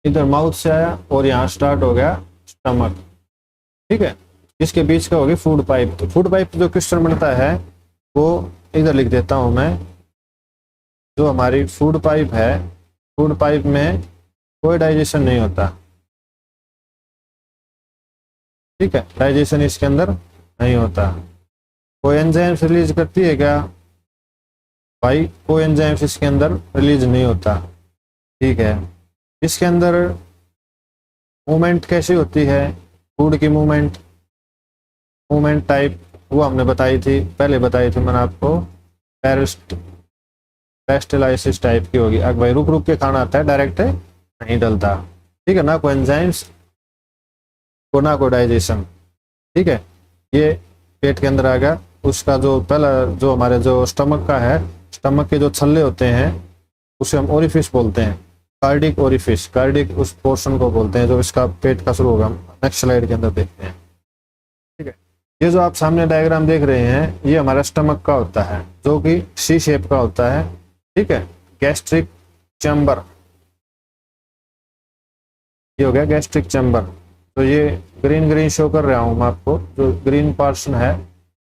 इधर माउथ से आया और यहाँ स्टार्ट हो गया स्टमक। ठीक है, इसके बीच का हो गया फूड पाइप। तो फूड पाइप जो क्वेश्चन बनता है वो इधर लिख देता हूँ मैं, जो हमारी फूड पाइप है, फूड पाइप में कोई डाइजेशन नहीं होता। ठीक है, डाइजेशन इसके अंदर नहीं होता। कोई एंजाइम्स रिलीज करती है क्या, भाई कोई एंजाइम्स इसके अंदर रिलीज नहीं होता। ठीक है, इसके अंदर मूवमेंट कैसी होती है, फूड की मूवमेंट, मूवमेंट टाइप वो हमने बताई थी, पहले बताई थी मैंने आपको, पेस्टिलाइसिस टाइप की होगी। अगर भाई रुक रुक के खाना आता है, डायरेक्ट नहीं डलता। ठीक है, ना कोई एंजाइम्स को ना कोई डाइजेशन। ठीक है, ये पेट के अंदर आ गया, उसका जो पहला जो हमारे जो स्टमक का है, स्टमक के जो छल्ले होते हैं उसे हम ओरिफिस बोलते हैं, कार्डिक ओरिफिस, कार्डिक उस पोर्शन को बोलते हैं जो इसका पेट का शुरू होगा। नेक्स्ट स्लाइड के अंदर देखते हैं। ठीक है, ये जो आप सामने डायग्राम देख रहे हैं ये हमारा स्टमक का होता है, जो कि सी शेप का होता है। ठीक है, गैस्ट्रिक चैम्बर, ये हो गया गैस्ट्रिक चैम्बर। तो ये ग्रीन ग्रीन शो कर रहा हूँ मैं आपको, जो ग्रीन पोर्शन है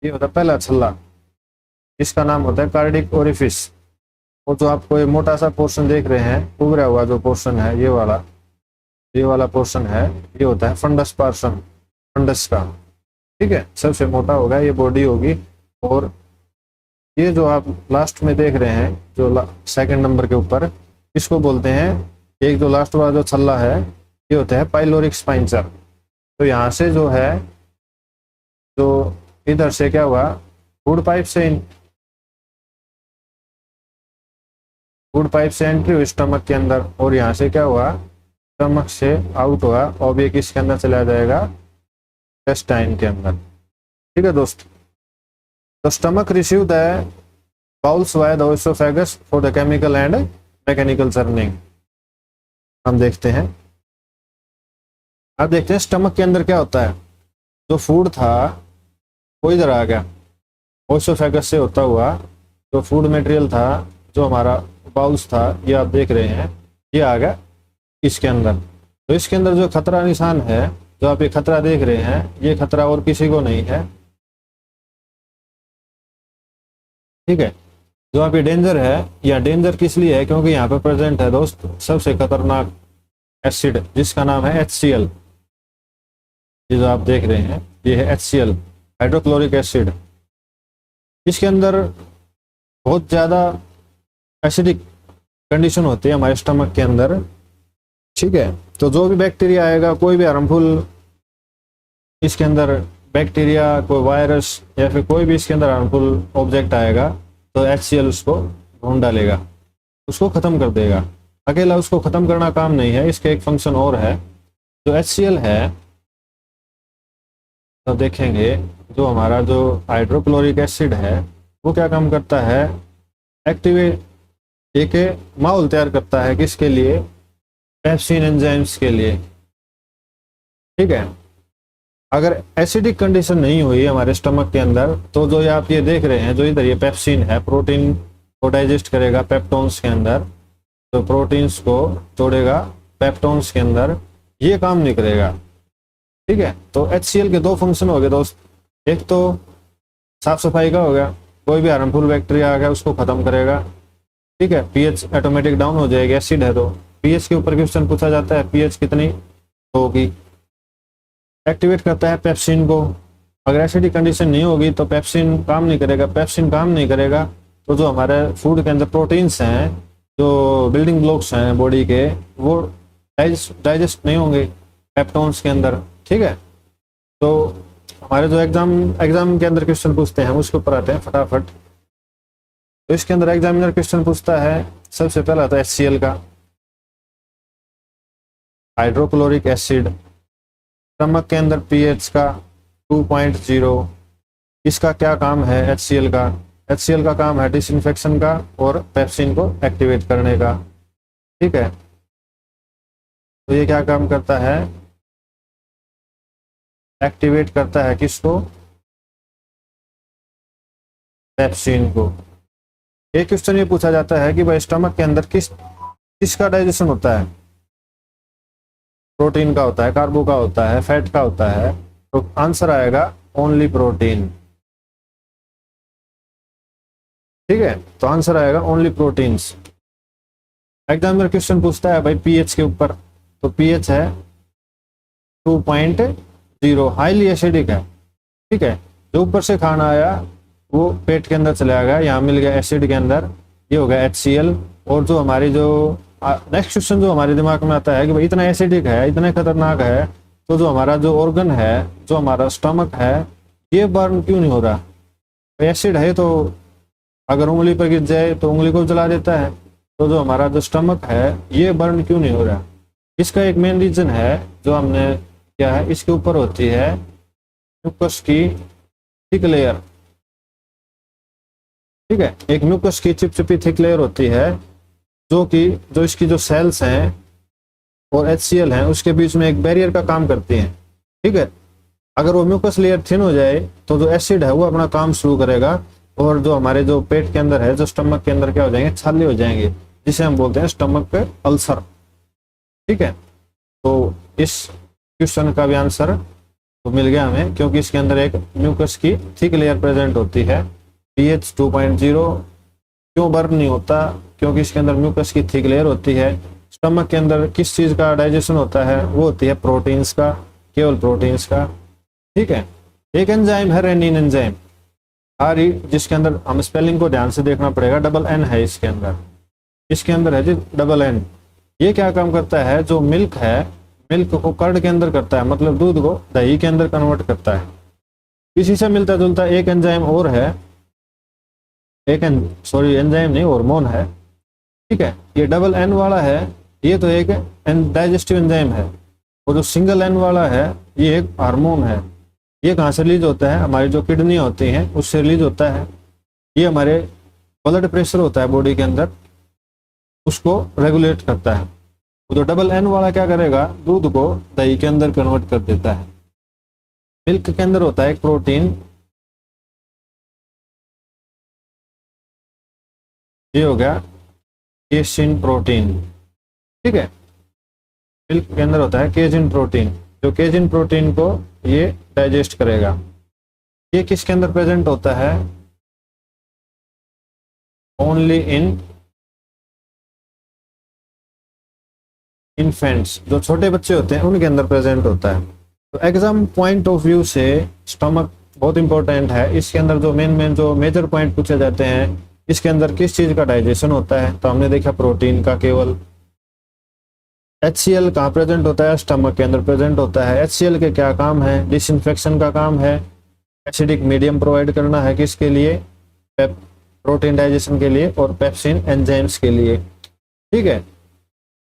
ये होता है पहला छल्ला, इसका नाम होता है कार्डिक ओरिफिस। और जो आपको ये मोटा सा पोर्शन देख रहे हैं, उभरा हुआ जो पोर्शन है ये वाला पोर्शन है, ये होता है फंडस पोर्शन, फंडस का। ठीक है, सबसे मोटा होगा, ये बॉडी होगी। और ये जो आप लास्ट में देख रहे हैं जो सेकंड नंबर के ऊपर, इसको बोलते हैं, एक जो लास्ट वाला जो छल्ला है ये होता है पाइलोरिक स्पाइंसर। तो यहाँ से जो है, जो इधर से क्या हुआ, फूड पाइप से एंट्री हुई स्टमक के अंदर, और यहाँ से क्या हुआ, स्टमक से आउट हुआ और ये किसके अंदर चला जाएगा, इंटेस्टाइन के अंदर। ठीक है दोस्त, तो stomach receive the bowls via the oesophagus for the chemical and mechanical churning. हम देखते हैं, अब देखते हैं स्टमक के अंदर क्या होता है। जो फूड था वो इधर आ गया, ओसोफेगस से होता हुआ जो फूड मटेरियल था, जो हमारा बाउल्स था, ये आप देख रहे हैं, ये आ गया इसके अंदर। तो इसके अंदर जो खतरा निशान है, जो आप ये खतरा देख रहे हैं, ये खतरा और किसी को नहीं है। ठीक है, जो आप ये डेंजर है, या डेंजर किस लिए है, क्योंकि यहाँ पे प्रेजेंट है दोस्त सबसे खतरनाक एसिड, जिसका नाम है HCl। ये जो आप देख रहे हैं ये है HCl, हाइड्रोक्लोरिक एसिड। इसके अंदर बहुत ज़्यादा एसिडिक कंडीशन होती है हमारे स्टमक के अंदर, ठीक है, तो जो भी बैक्टीरिया आएगा, कोई भी हार्मफुल इसके अंदर बैक्टीरिया, कोई वायरस या फिर कोई भी इसके अंदर हार्मफुल ऑब्जेक्ट आएगा तो HCl उसको ढूंढ डालेगा, उसको ख़त्म कर देगा। अकेला उसको ख़त्म करना काम नहीं है, इसका एक फंक्शन और है। जो HCl है, तो देखेंगे जो हमारा जो हाइड्रोक्लोरिक एसिड है वो क्या काम करता है, एक्टिवेट एक माहौल तैयार करता है, किसके लिए, पेप्सिन एंजाइम्स के लिए। ठीक है, अगर एसिडिक कंडीशन नहीं हुई हमारे स्टमक के अंदर तो जो आप ये देख रहे हैं, जो इधर ये पेप्सिन है, प्रोटीन को डाइजेस्ट करेगा पेप्टोन्स के अंदर, तो प्रोटीन्स को तोड़ेगा पेप्टोन्स के अंदर, ये काम नहीं करेगा। ठीक है, तो HCl के दो फंक्शन हो गए दोस्त, एक तो साफ सफाई का हो गया, कोई भी हार्मफुल बैक्टीरिया आ गया उसको खत्म करेगा। ठीक है, pH ऑटोमेटिक डाउन हो जाएगी, एसिड है तो pH के ऊपर क्वेश्चन पूछा जाता है, pH कितनी होगी। एक्टिवेट करता है पेप्सिन को, अगर एसिडिक कंडीशन नहीं होगी तो पेप्सिन काम नहीं करेगा, पेप्सिन काम नहीं करेगा तो जो हमारे फूड के अंदर प्रोटीन्स हैं, जो बिल्डिंग ब्लॉक्स हैं बॉडी के, वो डाइजेस्ट नहीं होंगे पेप्टोन्स के अंदर। ठीक है, तो हमारे जो एग्जाम के अंदर क्वेश्चन पूछते हैं उसके ऊपर आते हैं फटाफट। तो इसके अंदर एग्जामिनर क्वेश्चन पूछता है, सबसे पहला तो HCl का, हाइड्रोक्लोरिक एसिड, स्टमक के अंदर pH का 2.0, इसका क्या काम है HCl का, HCl का काम है डिसइंफेक्शन का और पेप्सिन को एक्टिवेट करने का। ठीक है, तो ये क्या काम करता है, एक्टिवेट करता है किसको, पेप्सिन को। एक क्वेश्चन ये पूछा जाता है कि भाई स्टमक के अंदर किसका डाइजेशन होता है, प्रोटीन का होता है, कार्बो का होता है, फैट का होता है, तो आंसर आएगा ओनली प्रोटीन। ठीक है, तो आंसर आएगा ओनली प्रोटीन्स। एग्जामिनर क्वेश्चन पूछता है भाई pH के ऊपर, तो pH है 2.0, हाईली एसिडिक है। ठीक है, जो ऊपर से खाना आया वो पेट के अंदर चला गया, यहाँ मिल गया एसिड के अंदर, ये हो गया HCl। और जो हमारी जो नेक्स्ट क्वेश्चन जो हमारे दिमाग में आता है कि भाई इतना एसिडिक है, इतना खतरनाक है, तो जो हमारा जो ऑर्गन है, जो हमारा स्टमक है, ये बर्न क्यों नहीं हो रहा। एसिड है तो अगर उंगली पर गिर जाए तो उंगली को जला देता है, तो जो हमारा जो स्टमक है ये बर्न क्यों नहीं हो रहा। इसका एक मेन रीजन है जो हमने क्या है, इसके ऊपर होती है म्यूकस की थिक लेयर। ठीक है, एक म्यूकस की चिपचिपी थिक लेयर होती है जो इसकी जो सेल्स हैं और HCl हैं उसके बीच में एक बैरियर का काम करती हैं। ठीक है, अगर वो म्यूकस लेयर थिन हो जाए तो जो एसिड है वो अपना काम शुरू करेगा और जो हमारे जो पेट के अंदर है, जो स्टमक के अंदर क्या हो जाएंगे, छाले हो जाएंगे, जिसे हम बोलते हैं स्टमक पे अल्सर। ठीक है, तो इस क्वेश्चन का भी आंसर तो मिल गया हमें, क्योंकि इसके अंदर एक म्यूकस की थिक लेयर प्रेजेंट होती है। pH 2.0 क्यों बर्न नहीं होता, क्योंकि इसके अंदर म्यूकस की थिक लेयर होती है। स्टमक के अंदर किस चीज़ का डाइजेशन होता है, वो होती है प्रोटीन्स का, केवल प्रोटीन्स का। ठीक है, एक एंजाइम है रेनिन एंजाइम, RE, जिसके अंदर हम स्पेलिंग को ध्यान से देखना पड़ेगा, डबल N है इसके अंदर है जी डबल N। ये क्या काम करता है, जो मिल्क है, मिल्क को कर्ड के अंदर करता है, मतलब दूध को दही के अंदर कन्वर्ट करता है। इसी से मिलता जुलता एक एंजाइम और है, एंजाइम नहीं, हार्मोन है। ठीक है, ये डबल N वाला है, ये तो एक डाइजेस्टिव एंजाइम है, और जो सिंगल N वाला है ये एक हार्मोन है। ये कहाँ से रिलीज होता है, हमारी जो किडनी होती हैं उससे रिलीज होता है। ये हमारे ब्लड प्रेशर होता है बॉडी के अंदर, उसको रेगुलेट करता है। तो जो डबल N वाला क्या करेगा, दूध को दही के अंदर कन्वर्ट कर देता है। मिल्क के अंदर होता है एक प्रोटीन, ये हो गया केसिन प्रोटीन। ठीक है, मिल्क के अंदर होता है केजिन प्रोटीन, जो केजिन प्रोटीन को ये डाइजेस्ट करेगा। ये किसके अंदर प्रेजेंट होता है, ओनली इन इन्फेंट्स, जो छोटे बच्चे होते हैं उनके अंदर प्रेजेंट होता है। तो एग्जाम पॉइंट ऑफ व्यू से स्टमक बहुत इंपॉर्टेंट है। इसके अंदर जो जो मेजर पॉइंट पूछे जाते हैं, इसके अंदर किस चीज़ का डाइजेशन होता है, तो हमने देखा प्रोटीन का केवल। HCl कहाँ प्रेजेंट होता है? स्टमक के अंदर प्रेजेंट होता है। HCl के क्या काम है? डिसइंफेक्शन का काम है, एसिडिक मीडियम प्रोवाइड करना है, किसके लिए? प्रोटीन डाइजेशन के लिए और पेप्सिन एंजाइम्स के लिए। ठीक है।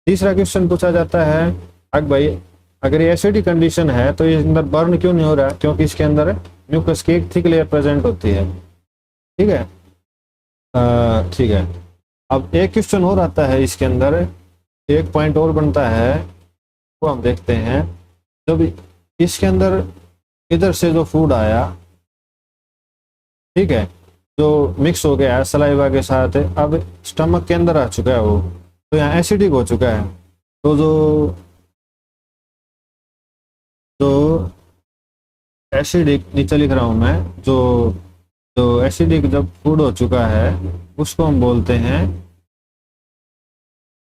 तीसरा क्वेश्चन पूछा जाता है, अगर भाई अगर ये एसिडिक कंडीशन है तो ये अंदर बर्न क्यों नहीं हो रहा? क्योंकि इसके अंदर म्यूकस की एक थिक लेयर प्रेजेंट होती है। ठीक है। ठीक है। अब एक क्वेश्चन और आता है इसके अंदर, एक पॉइंट और बनता है, वो हम देखते हैं। जब इसके अंदर इधर से जो फूड आया, ठीक है, जो मिक्स हो गया है सलाइवा के साथ, अब स्टमक के अंदर आ चुका है वो, तो यहाँ एसिडिक हो चुका है। तो जो एसिडिक, नीचे लिख रहा हूँ मैं, जो जो एसिडिक जब फूड हो चुका है उसको हम बोलते हैं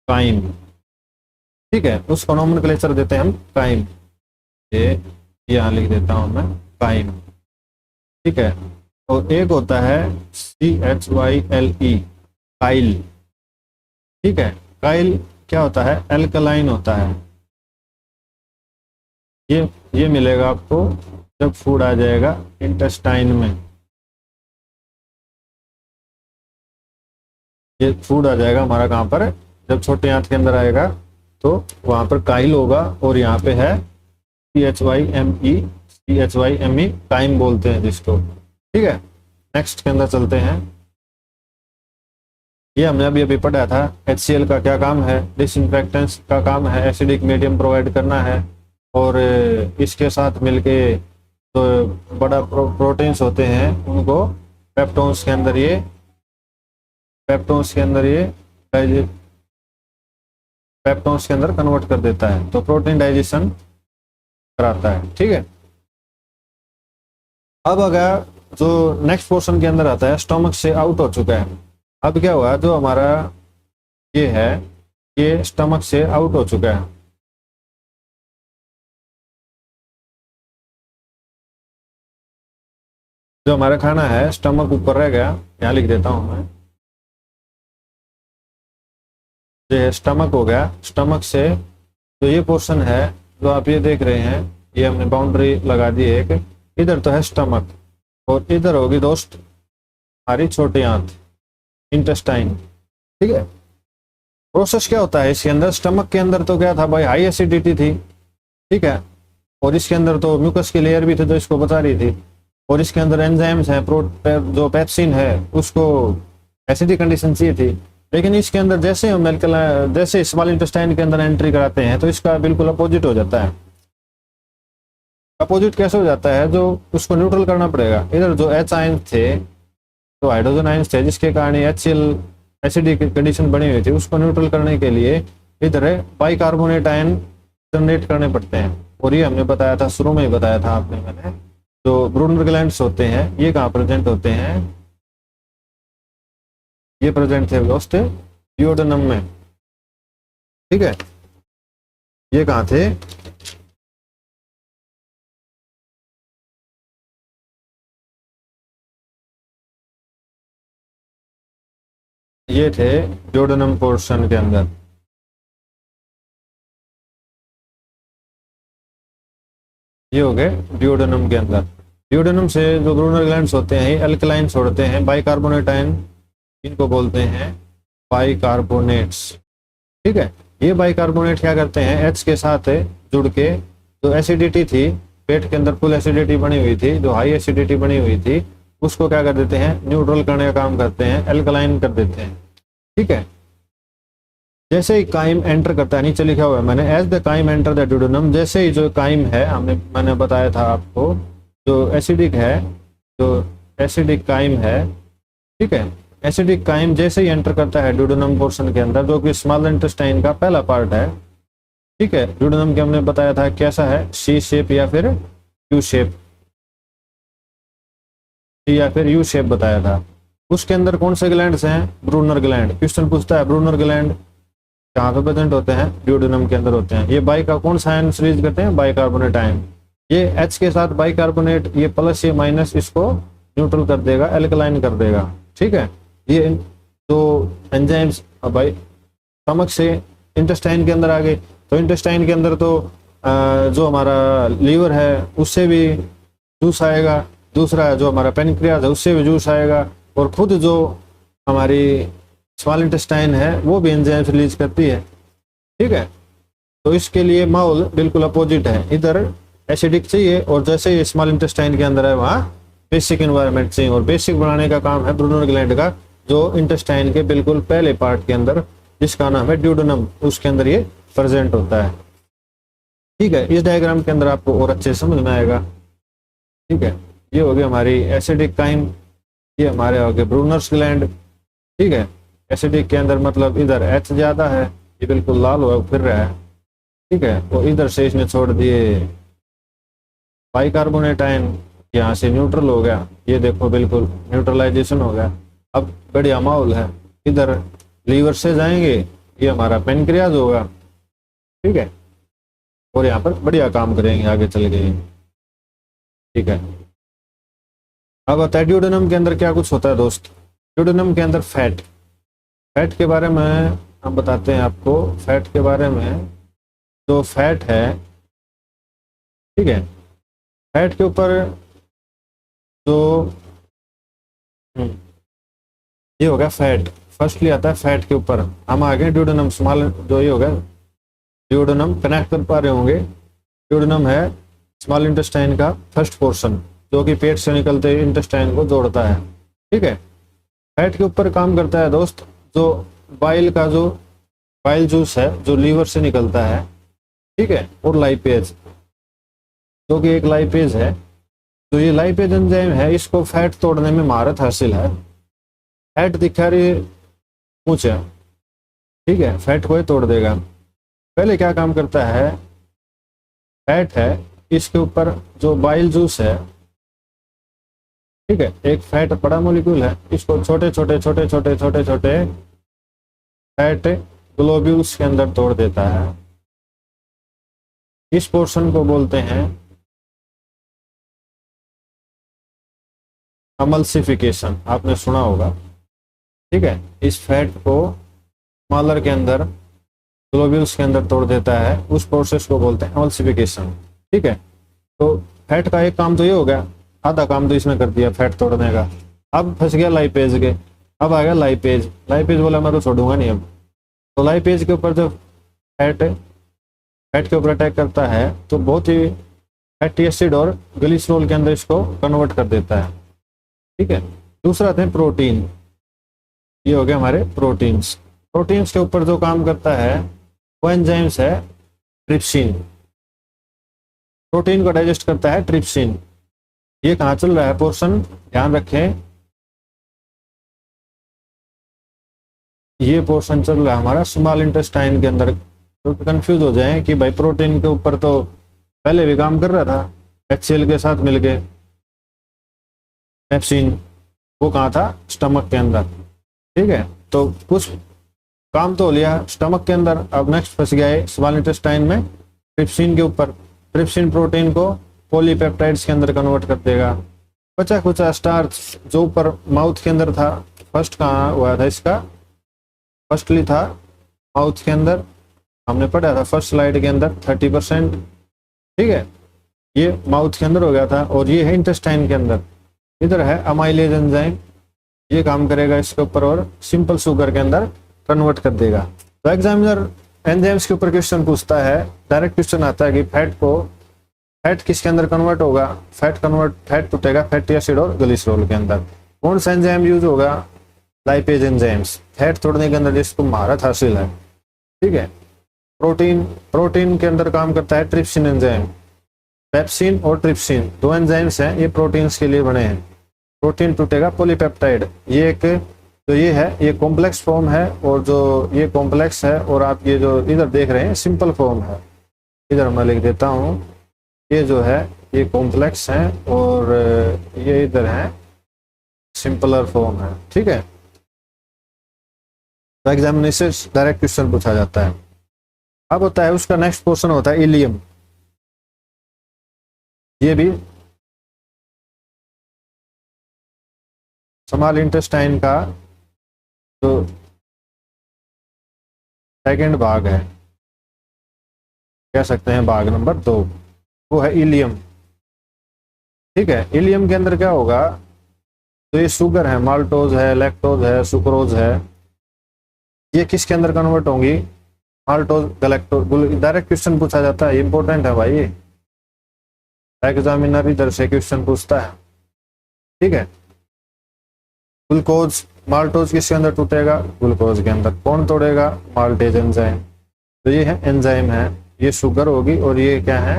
काइम। ठीक है, उसको नोमेनक्लेचर देते हैं हम काइम। ये यहाँ लिख देता हूँ मैं, काइम। ठीक है। और एक होता है CHYLE, काइल। ठीक है। काइल क्या होता है? एल्कलाइन होता है। ये मिलेगा आपको जब फूड आ जाएगा इंटेस्टाइन में। ये फूड आ जाएगा हमारा कहाँ पर? जब छोटे आंत के अंदर आएगा तो वहां पर काइल होगा, और यहाँ पे है CHYME, काइम बोलते हैं जिसको। ठीक है। नेक्स्ट के अंदर चलते हैं। ये हमने अभी अभी पढ़ा था, HCl का क्या काम है? डिसइंफेक्टेंस का काम है, एसिडिक मीडियम प्रोवाइड करना है, और इसके साथ मिलके तो बड़ा प्रोटीन्स होते हैं उनको पेप्टोन्स के अंदर ये पेप्टोन्स के अंदर कन्वर्ट कर देता है, तो प्रोटीन डाइजेशन कराता है। ठीक है। अब अगर जो नेक्स्ट पोर्शन के अंदर आता है, स्टमक से आउट हो चुका है। अब क्या हुआ? जो हमारा ये है, ये स्टमक से आउट हो चुका है। जो हमारा खाना है स्टमक ऊपर रह गया, यहाँ लिख देता हूँ मैं, ये स्टमक हो गया। स्टमक से तो ये पोर्शन है जो आप ये देख रहे हैं, ये हमने बाउंड्री लगा दी है एक, इधर तो है स्टमक, और इधर होगी दोस्त हमारी छोटी आंत, इंटेस्टाइन। ठीक है। प्रोसेस क्या होता है इसके अंदर? स्टमक के अंदर तो क्या था भाई? हाई एसिडिटी थी। ठीक है। और इसके अंदर तो म्यूकस की लेयर भी थी जो इसको बचा रही थी, और इसके अंदर एंजाइम्स हैं, जो पेप्सिन है उसको एसिडिक कंडीशन चाहिए थी। लेकिन इसके अंदर जैसे हम जैसे स्मॉल इंटेस्टाइन के अंदर एंट्री कराते हैं तो इसका बिल्कुल अपोजिट हो जाता है। अपोजिट कैसे हो जाता है? जो उसको न्यूट्रल करना पड़ेगा। इधर जो H आयन थे, तो हाइड्रोजन आयन्स थे, जिसके कारण HCl एसिडिक कंडीशन बनी हुई थी, उसको न्यूट्रल करने के लिए इधर बाइकार्बोनेट आयन जनरेट करने पड़ते हैं। और ये हमने बताया था, शुरू में ही बताया था आपने, मैंने, जो ब्रूनर ग्लैंड्स होते हैं ये कहाँ प्रेजेंट होते हैं? ये प्रेजेंट थे दोस्त ड्यूोडेनम में। ठीक है। ये कहाँ थे? ये थे ड्यूोडेनम पोर्शन के अंदर। ये हो गए ड्यूोडेनम के अंदर। ड्यूोडेनम से जो ब्रूनर ग्लैंड्स होते हैं अल्कलाइन छोड़ते हैं, बाइकार्बोनेट आयन, इनको बोलते हैं बाइकार्बोनेट्स। ठीक है। ये बाइकार्बोनेट क्या करते हैं? H के साथ जुड़ के जो एसिडिटी थी पेट के अंदर, फुल एसिडिटी बनी हुई थी, जो हाई एसिडिटी बनी हुई थी, उसको क्या कर देते हैं? न्यूट्रल करने का काम करते हैं, एल्कलाइन कर देते हैं। ठीक है। जैसे ही काइम एंटर करता है, नीचे लिखा हुआ है मैंने, as the chyme enter the duodenum, जैसे ही जो काइम है, मैंने बताया था आपको, जो एसिडिक है, जो एसिडिक काइम है, ठीक है, एसिडिक काइम जैसे ही एंटर करता है ड्यूोडेनम पोर्शन के अंदर, जो कि स्मॉल इंटेस्टाइन का पहला पार्ट है। ठीक है। ड्यूोडेनम के हमने बताया था कैसा है, सी शेप या फिर यू शेप, या फिर यू शेप बताया था। उसके अंदर कौन से ग्लैंड्स हैं? Brunner gland. क्वेश्चन पूछता है ब्रूनर ग्लैंड कहाँ पे प्रेजेंट होते हैं? ड्यूोडेनम के अंदर होते हैं। ये बाई का कौन सा आयन सीरीज करते हैं? Bicarbonate ion. ये H के साथ बाइकार्बोनेट, ये प्लस ये माइनस इसको न्यूट्रल कर देगा, एल्कलाइन कर देगा। ठीक है। ये तो एंजाइम्स भाई स्टमक से इंटेस्टाइन के अंदर आ गए, तो इंटेस्टाइन के अंदर तो जो हमारा लीवर है उससे भी जूस आएगा, दूसरा जो हमारा पेनक्रियाज है उससे भी जूस आएगा, और खुद जो हमारी स्मॉल इंटेस्टाइन है वो भी एंजाइम्स रिलीज करती है। ठीक है, तो इसके लिए माहौल बिल्कुल अपोजिट है, इधर एसिडिक चाहिए और जैसे ही स्मॉल इंटेस्टाइन के अंदर है वहाँ बेसिक एनवायरनमेंट चाहिए, और बेसिक बनाने का काम है ब्रूनर ग्लैंड का, जो इंटेस्टाइन के बिल्कुल पहले पार्ट के अंदर जिसका नाम है ड्यूडेनम, उसके अंदर ये प्रेजेंट होता है। ठीक है, इस डायग्राम के अंदर आपको और अच्छे समझ में आएगा। ठीक है, ये हो गई हमारी एसिडिक काइम, ये हमारे हो गए ब्रूनर्स ग्लैंड। ठीक है, एसिडिक के अंदर मतलब इधर एच ज्यादा है, ये बिल्कुल लाल हुआ फिर रहा है। ठीक है, और इधर से इसने छोड़ दिए बाइकार्बोनेट आयन, यहाँ से न्यूट्रल हो गया, ये देखो बिल्कुल न्यूट्रलाइजेशन हो गया। अब बढ़िया माहौल है, इधर लीवर से जाएंगे, ये हमारा पेनक्रियाज होगा। ठीक है, और यहाँ पर बढ़िया काम करेंगे आगे चल के। ठीक है, अब आता है ड्यूडेनम के अंदर क्या कुछ होता है दोस्त। ड्यूडेनम के अंदर फैट, फैट के बारे में हम बताते हैं आपको। फैट के बारे में, जो फैट है, ठीक है, फैट के ऊपर जो ये होगा फैट, फर्स्टली आता है फैट के ऊपर। हम आगे ड्यूडेनम स्मॉल जो ये होगा ड्यूडेनम कनेक्ट कर पा रहे होंगे। ड्यूडेनम है स्मॉल इंटेस्टाइन का फर्स्ट पोर्शन, जो कि पेट से निकलते इंटेस्टाइन को जोड़ता है। ठीक है, फैट के ऊपर काम करता है दोस्त जो बाइल का जो बाइल जूस है जो लीवर से निकलता है। ठीक है, और लाइपेज, जो कि एक लाइपेज है, तो ये लाइपेज एंजाइम है, इसको फैट तोड़ने में महारत हासिल है। फैट दिखा रही पूछ है, ठीक है, फैट को ही तोड़ देगा। पहले क्या काम करता है, फैट है, इसके ऊपर जो बाइल जूस है, ठीक है, एक फैट बड़ा मॉलिक्यूल है, इसको छोटे छोटे छोटे छोटे छोटे छोटे फैट ग्लोब्यूल्स के अंदर तोड़ देता है। इस पोर्शन को बोलते हैं अमल्सिफिकेशन, आपने सुना होगा। ठीक है, इस फैट को स्मॉलर के अंदर ग्लोब्यूल्स के अंदर तोड़ देता है, उस प्रोसेस को बोलते हैं अमल्सिफिकेशन। ठीक है, तो फैट का एक काम तो ये हो गया, आधा काम तो इसने कर दिया फैट तोड़ने का। अब फंस गया लाइपेज के, अब आ गया लाइपेज। लाइपेज बोला मैं तो छोड़ूंगा नहीं अब। तो लाइपेज के ऊपर जब फैट के ऊपर अटैक करता है तो बहुत ही फैटी एसिड और ग्लिसरॉल के अंदर इसको कन्वर्ट कर देता है। ठीक है, दूसरा थे प्रोटीन, ये हो गए हमारे प्रोटीन्स। प्रोटीन्स के ऊपर जो काम करता है वो एंजाइम्स है ट्रिप्सिन, प्रोटीन को डाइजेस्ट करता है ट्रिप्सिन। ये कहाँ चल रहा है पोर्शन, ध्यान रखें, ये पोर्शन चल रहा है हमारा स्मॉल इंटेस्टाइन के अंदर। तो कंफ्यूज हो जाए कि भाई प्रोटीन के ऊपर तो पहले भी काम कर रहा था HCl के साथ मिलके, पेप्सिन, वो कहाँ था, स्टमक के अंदर। ठीक है, तो कुछ काम तो लिया स्टमक के अंदर, अब नेक्स्ट फंस गया है स्मॉल इंटेस्टाइन में ट्रिप्सिन के ऊपर। ट्रिप्सिन प्रोटीन को पॉलीपेप्टाइड्स के अंदर कन्वर्ट कर देगा। बचा कुचा स्टार्च जो ऊपर माउथ के अंदर था, फर्स्ट कहाँ हुआ था इसका, फर्स्टली था माउथ के अंदर, हमने पढ़ा था फर्स्ट स्लाइड के अंदर 30%। ठीक है, ये माउथ के अंदर हो गया था, और ये है इंटेस्टाइन के अंदर। इधर है अमाइलेज एंजाइम, ये काम करेगा इसके ऊपर और सिंपल शुगर के अंदर कन्वर्ट कर देगा। तो एग्जामिनर एंजाइम्स के ऊपर क्वेश्चन पूछता है, डायरेक्ट क्वेश्चन आता है कि फैट किसके अंदर कन्वर्ट होगा, फैट टूटेगा फैटी एसिड और ग्लिसरॉल के अंदर। कौन सा एंजाइम यूज होगा, लाइपेज एंजाइम्स, फैट तोड़ने के अंदर जिसको महारत हासिल है। ठीक है, प्रोटीन के अंदर काम करता है ट्रिप्सिन एंजाइम। पेप्सिन और ट्रिप्सिन दो एंजाइम्स हैं, ये प्रोटीन्स के लिए बने हैं। प्रोटीन टूटेगा पॉलीपेप्टाइड, ये एक जो ये है ये कॉम्प्लेक्स फॉर्म है, और जो ये कॉम्प्लेक्स है, और आप ये जो इधर देख रहे हैं सिंपल फॉर्म है। इधर मैं लिख देता हूँ, ये जो है ये कॉम्प्लेक्स है, और ये इधर है सिंपलर फॉर्म है। ठीक है, तो एग्जामिनेशन डायरेक्ट क्वेश्चन पूछा जाता है। अब होता है उसका नेक्स्ट पोर्शन होता है इलियम, ये भी स्मॉल इंटेस्टाइन का जो सेकेंड भाग है। कह सकते हैं भाग नंबर 2, वो है इलियम। ठीक है, इलियम के अंदर क्या होगा, तो ये शुगर है, माल्टोज है, लैक्टोज है, सुक्रोज है, ये किसके अंदर कन्वर्ट होंगी, माल्टोज गैलेक्टोज। डायरेक्ट क्वेश्चन पूछा जाता है, इंपॉर्टेंट है भाई, एग्जामिनर इधर से क्वेश्चन पूछता है। ठीक है, ग्लूकोज, माल्टोज किसके अंदर टूटेगा, ग्लूकोज के अंदर। कौन तोड़ेगा, माल्टेज एंजाइम। तो ये है एंजाइम है, ये शुगर होगी, और ये क्या है,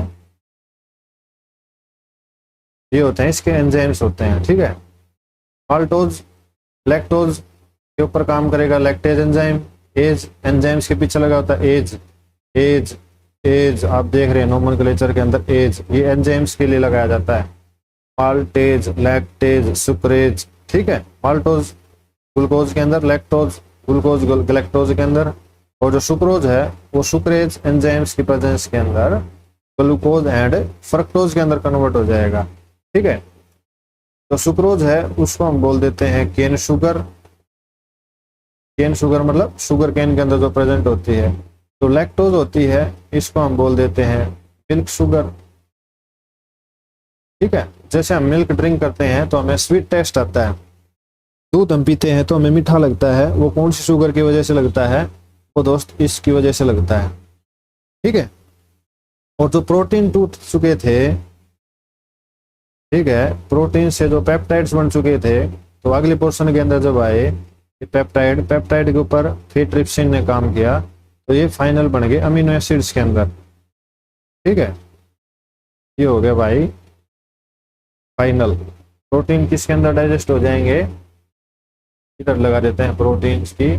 ये होते हैं इसके एंजाइम्स होते हैं। ठीक है, माल्टोज लैक्टोज के ऊपर काम करेगा लैक्टेज एंजाइम। एज एंजाइम्स के पीछे लगा होता है एज, एज एज आप देख रहे हैं नोमेनक्लेचर के अंदर एज, ये एंजाइम्स के लिए लगाया जाता है। Maltase, lactase, sucrase. ठीक है, माल्टोज ग्लूकोज के अंदर, लैक्टोज ग्लूकोज गैलेक्टोज के अंदर, और जो सुक्रोज है वो सुक्रेज एंजाइम्स की प्रेजेंस के अंदर ग्लूकोज एंड फ्रक्टोज के अंदर कन्वर्ट हो जाएगा। ठीक है, तो सुक्रोज है उसको हम बोल देते हैं केन शुगर। केन शुगर मतलब शुगर केन के अंदर जो प्रेजेंट होती है। तो लैक्टोज होती है, इसको हम बोल देते हैं मिल्क शुगर। ठीक है, जैसे हम मिल्क ड्रिंक करते हैं तो हमें स्वीट टेस्ट आता है, दूध हम पीते हैं तो हमें मीठा लगता है, वो कौन सी शुगर की वजह से लगता है, वो दोस्त इसकी वजह से लगता है। ठीक है, और जो प्रोटीन टूट चुके थे, ठीक है, प्रोटीन से जो पेप्टाइड्स बन चुके थे, तो अगले पोर्शन के अंदर जब आए पेप्टाइड, पेप्टाइड के ऊपर फिर ट्रिप्सिन ने काम किया, तो ये फाइनल बन गए अमीनो एसिड्स के अंदर। ठीक है, ये हो गया भाई फाइनल। प्रोटीन किसके अंदर डाइजेस्ट हो जाएंगे, इधर लगा देते हैं प्रोटीन्स की,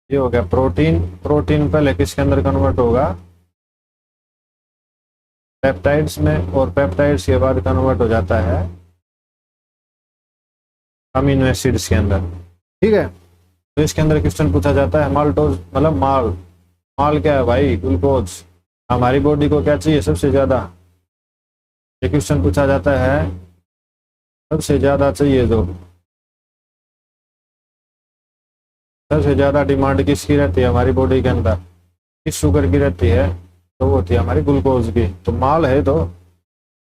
ये हो गया प्रोटीन। प्रोटीन पहले किसके अंदर कन्वर्ट होगा, पेप्टाइड्स में, और पेप्टाइड्स के बाद कन्वर्ट हो जाता है अमीनो एसिड्स के अंदर। ठीक है, तो इसके अंदर क्वेश्चन पूछा जाता है माल्टोज मतलब माल, माल क्या है भाई, ग्लूकोज। हमारी बॉडी को क्या चाहिए सबसे ज्यादा, ये क्वेश्चन पूछा जाता है, सबसे ज्यादा चाहिए जो, सबसे ज्यादा डिमांड किसकी रहती है हमारी बॉडी के अंदर, किस शुगर की रहती है, तो वो होती है हमारी ग्लूकोज की। तो माल है तो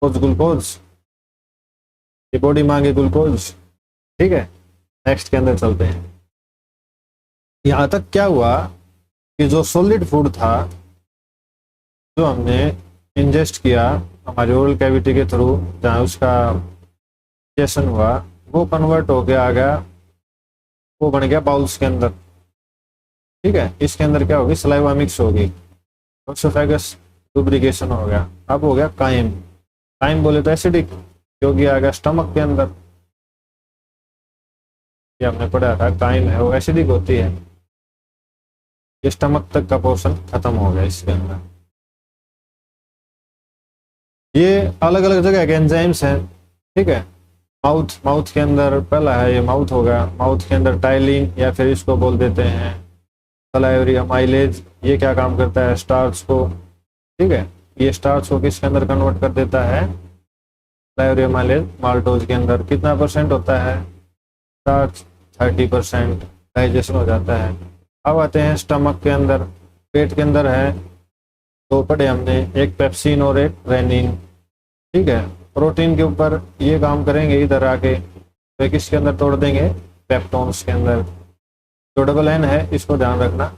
ग्लूकोज, ये बॉडी मांगे ग्लूकोज। ठीक है, नेक्स्ट के अंदर चलते हैं। यहां तक क्या हुआ कि जो सॉलिड फूड था, जो हमने इंजेस्ट किया हमारी ओरल कैविटी के थ्रू, जहाँ उसका डाइजेशन हुआ, वो कन्वर्ट हो गया, आ गया, वो बन गया बाउल्स के अंदर। ठीक है, इसके अंदर क्या होगी, सलाइवा मिक्स होगी, ओसोफेगस लुब्रिकेशन हो गया। अब हो गया काइम, काइम बोले तो एसिडिक, क्योंकि आ गया स्टमक के अंदर, ये हमने पढ़ा था, काइम है वो एसिडिक होती है। ये स्टमक तक का पोर्शन खत्म हो गया इसके अंदर। ये अलग अलग जगह के एंजाइम्स हैं। ठीक है, माउथ, माउथ के अंदर पहला है, ये माउथ होगा, माउथ के अंदर टाइलिन या फिर इसको बोल देते हैं सलाइवरी अमाइलेज, ये क्या काम करता है, स्टार्च को। ठीक है, ये स्टार्च को किसके अंदर कन्वर्ट कर देता है, सलाइवरी अमाइलेज माल्टोज के अंदर। कितना परसेंट होता है, स्टार्च 30%, डाइजेशन हो जाता है। अब आते हैं स्टमक के अंदर, पेट के अंदर है, तो पढ़े हमने एक पेप्सिन और एक रेनिन। ठीक है, प्रोटीन के ऊपर ये काम करेंगे, इधर आके तो किसके अंदर तोड़ देंगे, पेप्टोन्स के अंदर। जो डबल एन है इसको ध्यान रखना,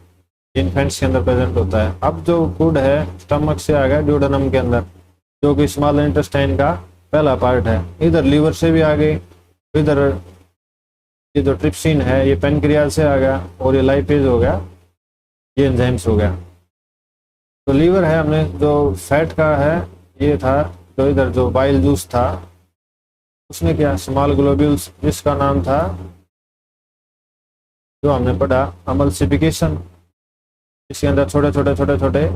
इन्फेंट्स के अंदर प्रेजेंट होता है। अब जो फूड है स्टमक से आ गया ड्यूडेनम के अंदर, जो कि स्मॉल इंटेस्टाइन का पहला पार्ट है। इधर लीवर से भी आ गए, इधर ये जो ट्रिप्सिन है ये पेनक्रियाज से आ गया, और ये लाइपेज हो गया, ये एंजाइम्स हो गया। तो लीवर है, हमने जो फैट का है ये था, तो इधर जो बाइल जूस था उसमें क्या, स्मॉल ग्लोब्यूल्स, जिसका नाम था, जो हमने पढ़ा अमल्सिफिकेशन, इसके अंदर छोटे छोटे छोटे छोटे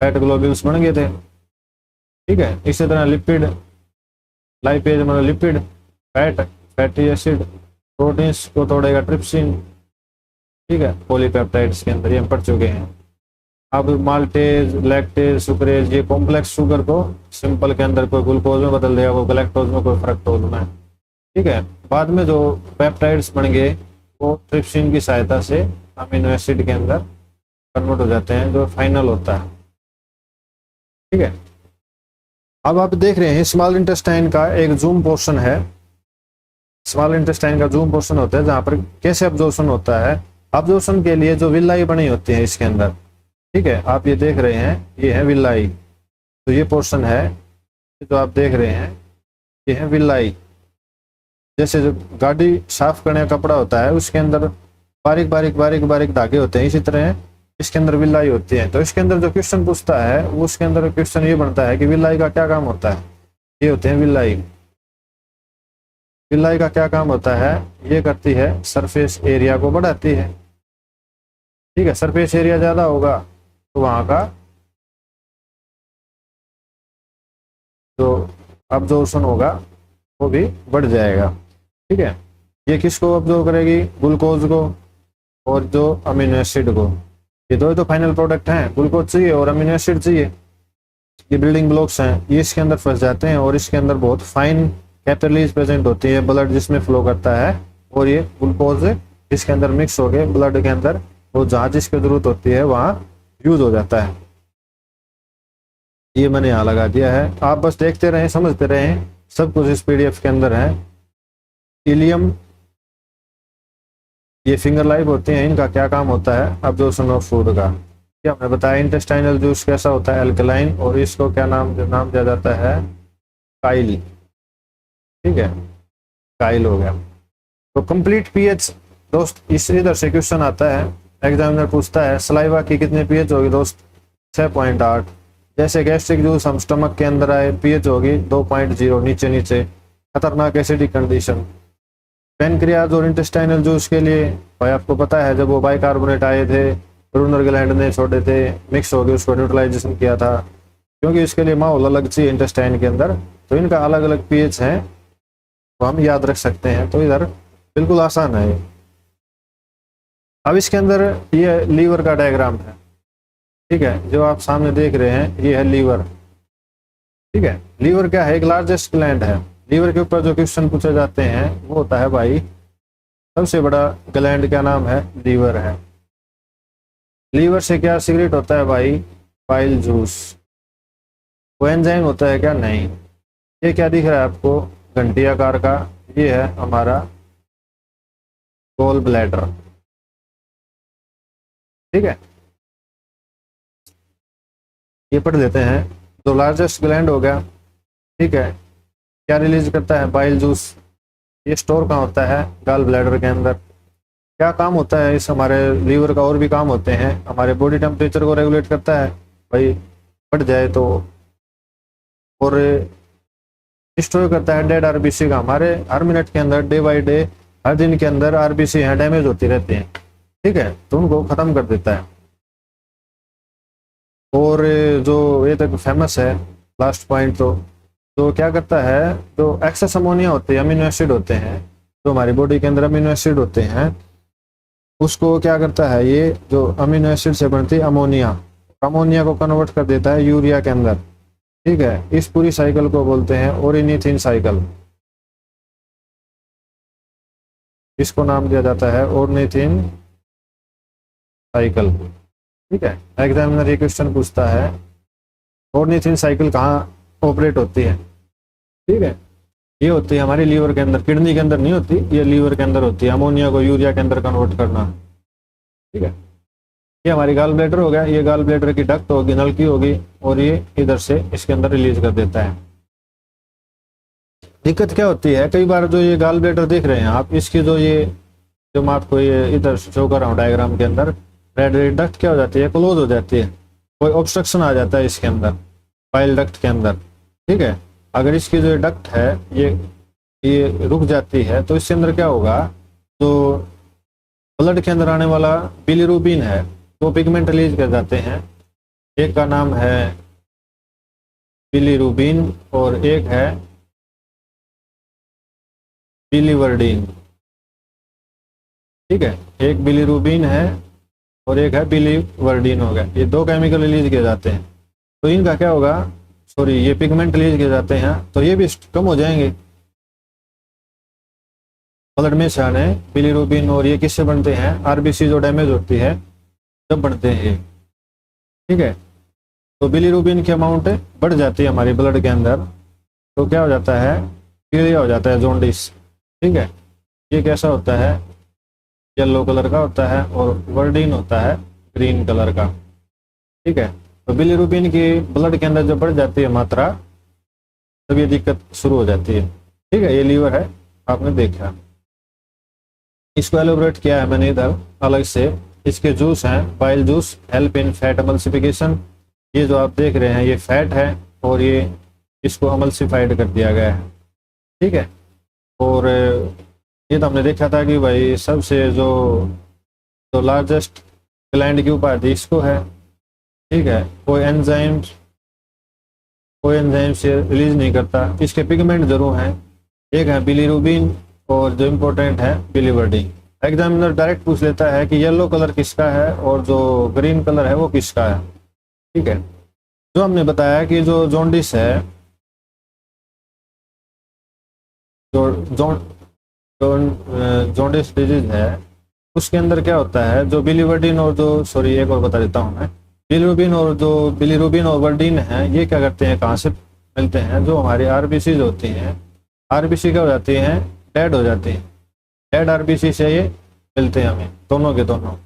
फैट ग्लोब्यूल्स बन गए थे। ठीक है, इसी तरह लिपिड, लाइपेज मतलब lipid, fat, fatty acid, proteins को तोड़ेगा ट्रिप्सिन। ठीक है, पॉलीपेप्टाइड्स के अंदर ये हम पढ़ चुके हैं। अब माल्टेज, लैक्टेज, सुक्रेज, ये कॉम्प्लेक्स शुगर को सिंपल के अंदर कोई ग्लूकोज में बदल देगा, वो गैलेक्टोज में, कोई फ्रक्टोज में। ठीक है, बाद में जो पेप्टाइड्स बन गए वो ट्रिप्सिन की सहायता से अमीनो एसिड के अंदर कन्वर्ट हो जाते हैं, जो फाइनल होता है। ठीक है। अब आप देख रहे हैं स्मॉल इंटेस्टाइन का एक जूम पोर्शन है। स्मॉल इंटेस्टाइन का जूम पोर्शन होता है जहां पर कैसे अब्जॉर्प्शन होता है। अब्जॉर्प्शन के लिए जो विलाई बनी होती है इसके अंदर, ठीक है, आप ये देख रहे हैं, ये है विलाई। तो ये पोर्शन है जो आप देख रहे हैं, ये है विलाई। जैसे जो गाड़ी साफ करने का कपड़ा होता है उसके अंदर बारीक बारीक बारीक बारीक धागे होते हैं, इसी तरह इसके अंदर विलाई होती है। तो इसके अंदर जो क्वेश्चन पूछता है वो उसके अंदर क्वेश्चन ये बनता है कि विलाई का क्या काम होता है। ये होते हैं विलाई। विलाई का क्या काम होता है, ये करती है सरफेस एरिया को बढ़ाती है। ठीक है, सरफेस एरिया ज्यादा होगा तो वहां का जो अब्जॉर्प्शन होगा वो भी बढ़ जाएगा। ठीक है, ये किसको अब्जॉर्ब करेगी, ग्लूकोज को और जो अमीनो एसिड को। ये दो तो फाइनल प्रोडक्ट हैं, ग्लूकोज चाहिए और अमीनो एसिड चाहिए, ये बिल्डिंग ब्लॉक्स हैं, ये इसके अंदर फंस जाते हैं और इसके अंदर बहुत फाइन कैपिलरीज प्रेजेंट होती है, ब्लड जिसमें फ्लो करता है, और ये ग्लूकोज इसके अंदर मिक्स हो गए ब्लड के अंदर, वो जहाँ जिसकी जरूरत होती है वहाँ यूज हो जाता है। ये मैंने यहाँ लगा दिया है, आप बस देखते रहें, समझते रहें, सब कुछ इस पीडीएफ के अंदर है। इलियम, ये फिंगर लाइव होते हैं, इनका क्या काम होता है, अब्जॉर्प्शन ऑफ फूड का। ये हमने बताया। इंटेस्टाइनल जूस कैसा होता है, अल्कलाइन, और इसको क्या नाम दिया जाता है, काइल। ठीक है, काइल हो गया। तो कंप्लीट पीएच दोस्त, इस इधर से क्वेश्चन आता है, एग्जामिनर पूछता है सलाइवा की कितने पीएच होगी दोस्त, 6.8। जैसे गैस्ट्रिक जूस हम स्टमक के अंदर आए, पीएच होगी 2.0, नीचे नीचे, खतरनाक एसिडिक कंडीशन। पेनक्रियाज और इंटेस्टाइनल जूस के लिए भाई आपको पता है, जब वो बाइकार्बोनेट आए थे, रूनर ग्लैंड ने छोड़े थे, मिक्स हो गए, उसको न्यूट्रलाइजेशन किया था, क्योंकि इसके लिए माहौल अलग चाहिए इंटेस्टाइन के अंदर, तो इनका अलग अलग पीएच है, तो हम याद रख सकते हैं। तो इधर बिल्कुल आसान है। अब इसके अंदर ये लीवर का डायग्राम है। ठीक है, जो आप सामने देख रहे हैं ये है लीवर। ठीक है, लीवर क्या है, एक लार्जेस्ट ग्लैंड है। लीवर के ऊपर जो क्वेश्चन पूछे जाते हैं वो होता है भाई, सबसे बड़ा ग्लैंड क्या नाम है, लीवर है। लीवर से क्या सीक्रेट होता है भाई, पाइल जूस। वो एंजाइम होता है क्या, नहीं। ये क्या दिख रहा है आपको, घंटी आकार का, ये है हमारा गोल ब्लैडर। ठीक है, ये पढ़ लेते हैं। जो लार्जेस्ट ग्लैंड हो गया, ठीक है, क्या रिलीज करता है, बाइल जूस। ये स्टोर कहाँ होता है, गॉल ब्लैडर के अंदर। क्या काम होता है इस हमारे लीवर का, और भी काम होते हैं, हमारे बॉडी टेम्परेचर को रेगुलेट करता है भाई, बढ़ जाए तो, और स्टोर करता है डेड आरबीसी का। हमारे हर मिनट के अंदर, डे बाई डे, हर दिन के अंदर आरबीसी यहाँ डैमेज होती रहती हैं, ठीक है, तो उनको खत्म कर देता है। और जो ये तक फेमस है लास्ट पॉइंट, तो क्या करता है, जो एक्सेस अमोनिया होते हैं, अमीनो एसिड होते हैं, जो हमारी बॉडी के अंदर अमीनो एसिड होते हैं, उसको क्या करता है, ये जो अमीनो एसिड से बनती है अमोनिया, अमोनिया को कन्वर्ट कर देता है यूरिया के अंदर। ठीक है, इस पूरी साइकिल को बोलते हैं ओरिनीथिन साइकिल। इसको नाम दिया जाता है ओरिनीथिन साइकिल। ठीक है, एग्जामिनर ये क्वेश्चन पूछता है ओरिनीथिन साइकिल कहाँ ऑपरेट होती है। ठीक है, ये होती है हमारी लीवर के अंदर, किडनी के अंदर नहीं होती, ये लीवर के अंदर होती है, अमोनिया को यूरिया के अंदर कन्वर्ट करना। ठीक है, ये हमारी गॉल ब्लैडर हो गया, ये गॉल ब्लैडर की डक्ट होगी, नलकी होगी, और ये इधर से इसके अंदर रिलीज कर देता है। दिक्कत क्या होती है, कई बार जो ये गॉल ब्लैडर देख रहे हैं आप, इसकी जो मैं आपको ये इधर शो कर रहा हूँ डायग्राम के अंदर, रेड डक्ट क्या हो जाती है, क्लोज हो जाती है, कोई ऑब्स्ट्रक्शन आ जाता है इसके अंदर, पाइल डक्ट के अंदर। ठीक है, अगर इसकी जो डक्ट है ये रुक जाती है, तो इसके अंदर क्या होगा, जो ब्लड के अंदर आने वाला बिलीरुबिन है, दो पिगमेंट रिलीज कर जाते हैं, एक का नाम है बिलीरुबिन और एक है बिलीवर्डिन। ठीक है, एक बिलीरुबिन है और एक है बिलीवर्डिन हो गया, ये दो केमिकल रिलीज किए जाते हैं। तो इनका क्या होगा, सॉरी, ये पिगमेंट रिलीज किए जाते हैं, तो ये भी कम हो जाएंगे ब्लड में से आने बिलीरुबिन। और ये किससे बनते हैं, आरबीसी जो डैमेज होती है जब बनते हैं। ठीक है, तो बिलीरुबिन की अमाउंट बढ़ जाती है हमारी ब्लड के अंदर, तो क्या हो जाता है, पीलिया हो जाता है, जॉन्डिस। ठीक है, ये कैसा होता है, येलो कलर का होता है, और वर्डिन होता है ग्रीन कलर का। ठीक है, तो बिलीरुबिन की ब्लड के अंदर जब बढ़ जाती है मात्रा, तब ये दिक्कत शुरू हो जाती है। ठीक है, ये लीवर है, आपने देखा, इसको एलोबरेट किया है मैंने इधर अलग से। इसके जूस हैं, bile juice help in fat emulsification. ये जो आप देख रहे हैं ये फैट है, और ये इसको एमल्सिफाइड कर दिया गया है। ठीक है, और ये तो हमने देखा था कि भाई सबसे जो लार्जेस्ट ग्लैंड की उपाधि इसको है। ठीक है, कोई एंजाइम से रिलीज नहीं करता। इसके पिगमेंट जरूर हैं, एक है बिलीरुबिन और जो इम्पोर्टेंट है बिलीवर्डिन। एग्जामिनर डायरेक्ट पूछ लेता है कि येलो कलर किसका है और जो ग्रीन कलर है वो किसका है। ठीक है, जो हमने बताया कि जो जॉन्डिस है, जो जॉन्डिस डिजीज है, उसके अंदर क्या होता है, जो बिलीवर्डिन और जो सॉरी एक और बता देता हूँ मैं, बिलीरुबिन और वर्डिन है, ये क्या करते हैं, कहाँ से मिलते हैं, जो हमारी आरबीसी होती हैं, आरबीसी क्या हो जाती हैं, डेड हो जाती हैं, डेड आरबीसी से ये मिलते हैं हमें, दोनों के दोनों,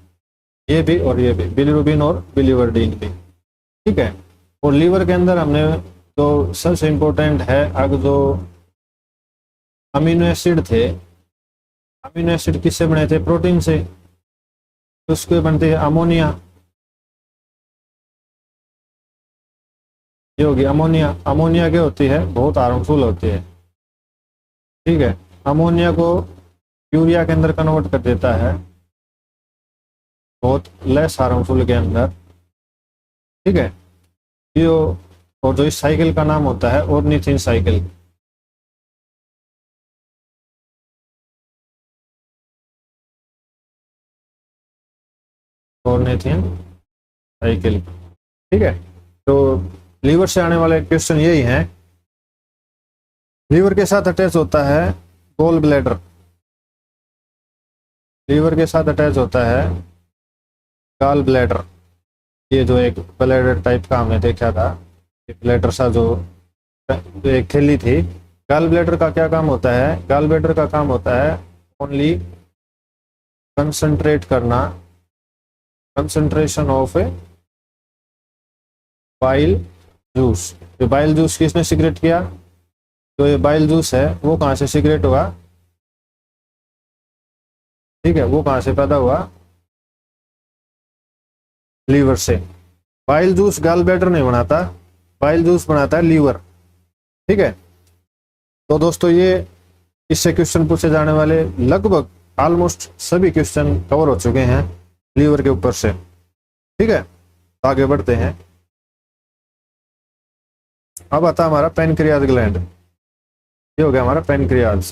ये भी और ये भी, बिलीरुबिन और बिलीवर्डिन भी। ठीक है, और लीवर के अंदर हमने जो सबसे इम्पोर्टेंट है, अगर जो अमीनो एसिड थे, अमीनो एसिड किससे बने थे, प्रोटीन से, तो उसके बनते हैं अमोनिया। ये होगी अमोनिया। अमोनिया क्या होती है, बहुत हार्मफुल होती है। ठीक है, अमोनिया को यूरिया के अंदर कन्वर्ट कर देता है, बहुत लेस हार्मफुल के अंदर। ठीक है, ये और जो इस साइकिल का नाम होता है ऑर्निथिन साइकिल। Ornithine cycle. ठीक है, तो लीवर से आने वाले क्वेश्चन यही हैं। लीवर के साथ अटैच होता है गोल ब्लैडर, लीवर के साथ अटैच होता है गॉल ब्लैडर। ये जो एक ब्लैडर टाइप का हमने देखा था, एक ब्लैडर सा जो एक थैली थी। गॉल ब्लैडर का क्या काम होता है, गॉल ब्लैडर का काम होता है ओनली कंसंट्रेट करना, कंसंट्रेशन ऑफ बाइल जूस। जो बाइल जूस किसने सिक्रेट किया, तो ये बाइल जूस है वो कहाँ से सिक्रेट हुआ, ठीक है, वो कहाँ से पैदा हुआ, लीवर से। बाइल जूस गॉल ब्लैडर नहीं बनाता, बाइल जूस बनाता है लीवर। ठीक है, तो दोस्तों ये इससे क्वेश्चन पूछे जाने वाले लगभग ऑलमोस्ट सभी क्वेश्चन कवर हो चुके हैं लीवर के ऊपर से। ठीक है, तो आगे बढ़ते हैं। अब आता हमारा पैनक्रियाज ग्लैंड। ये हो गया हमारा पैनक्रियाज।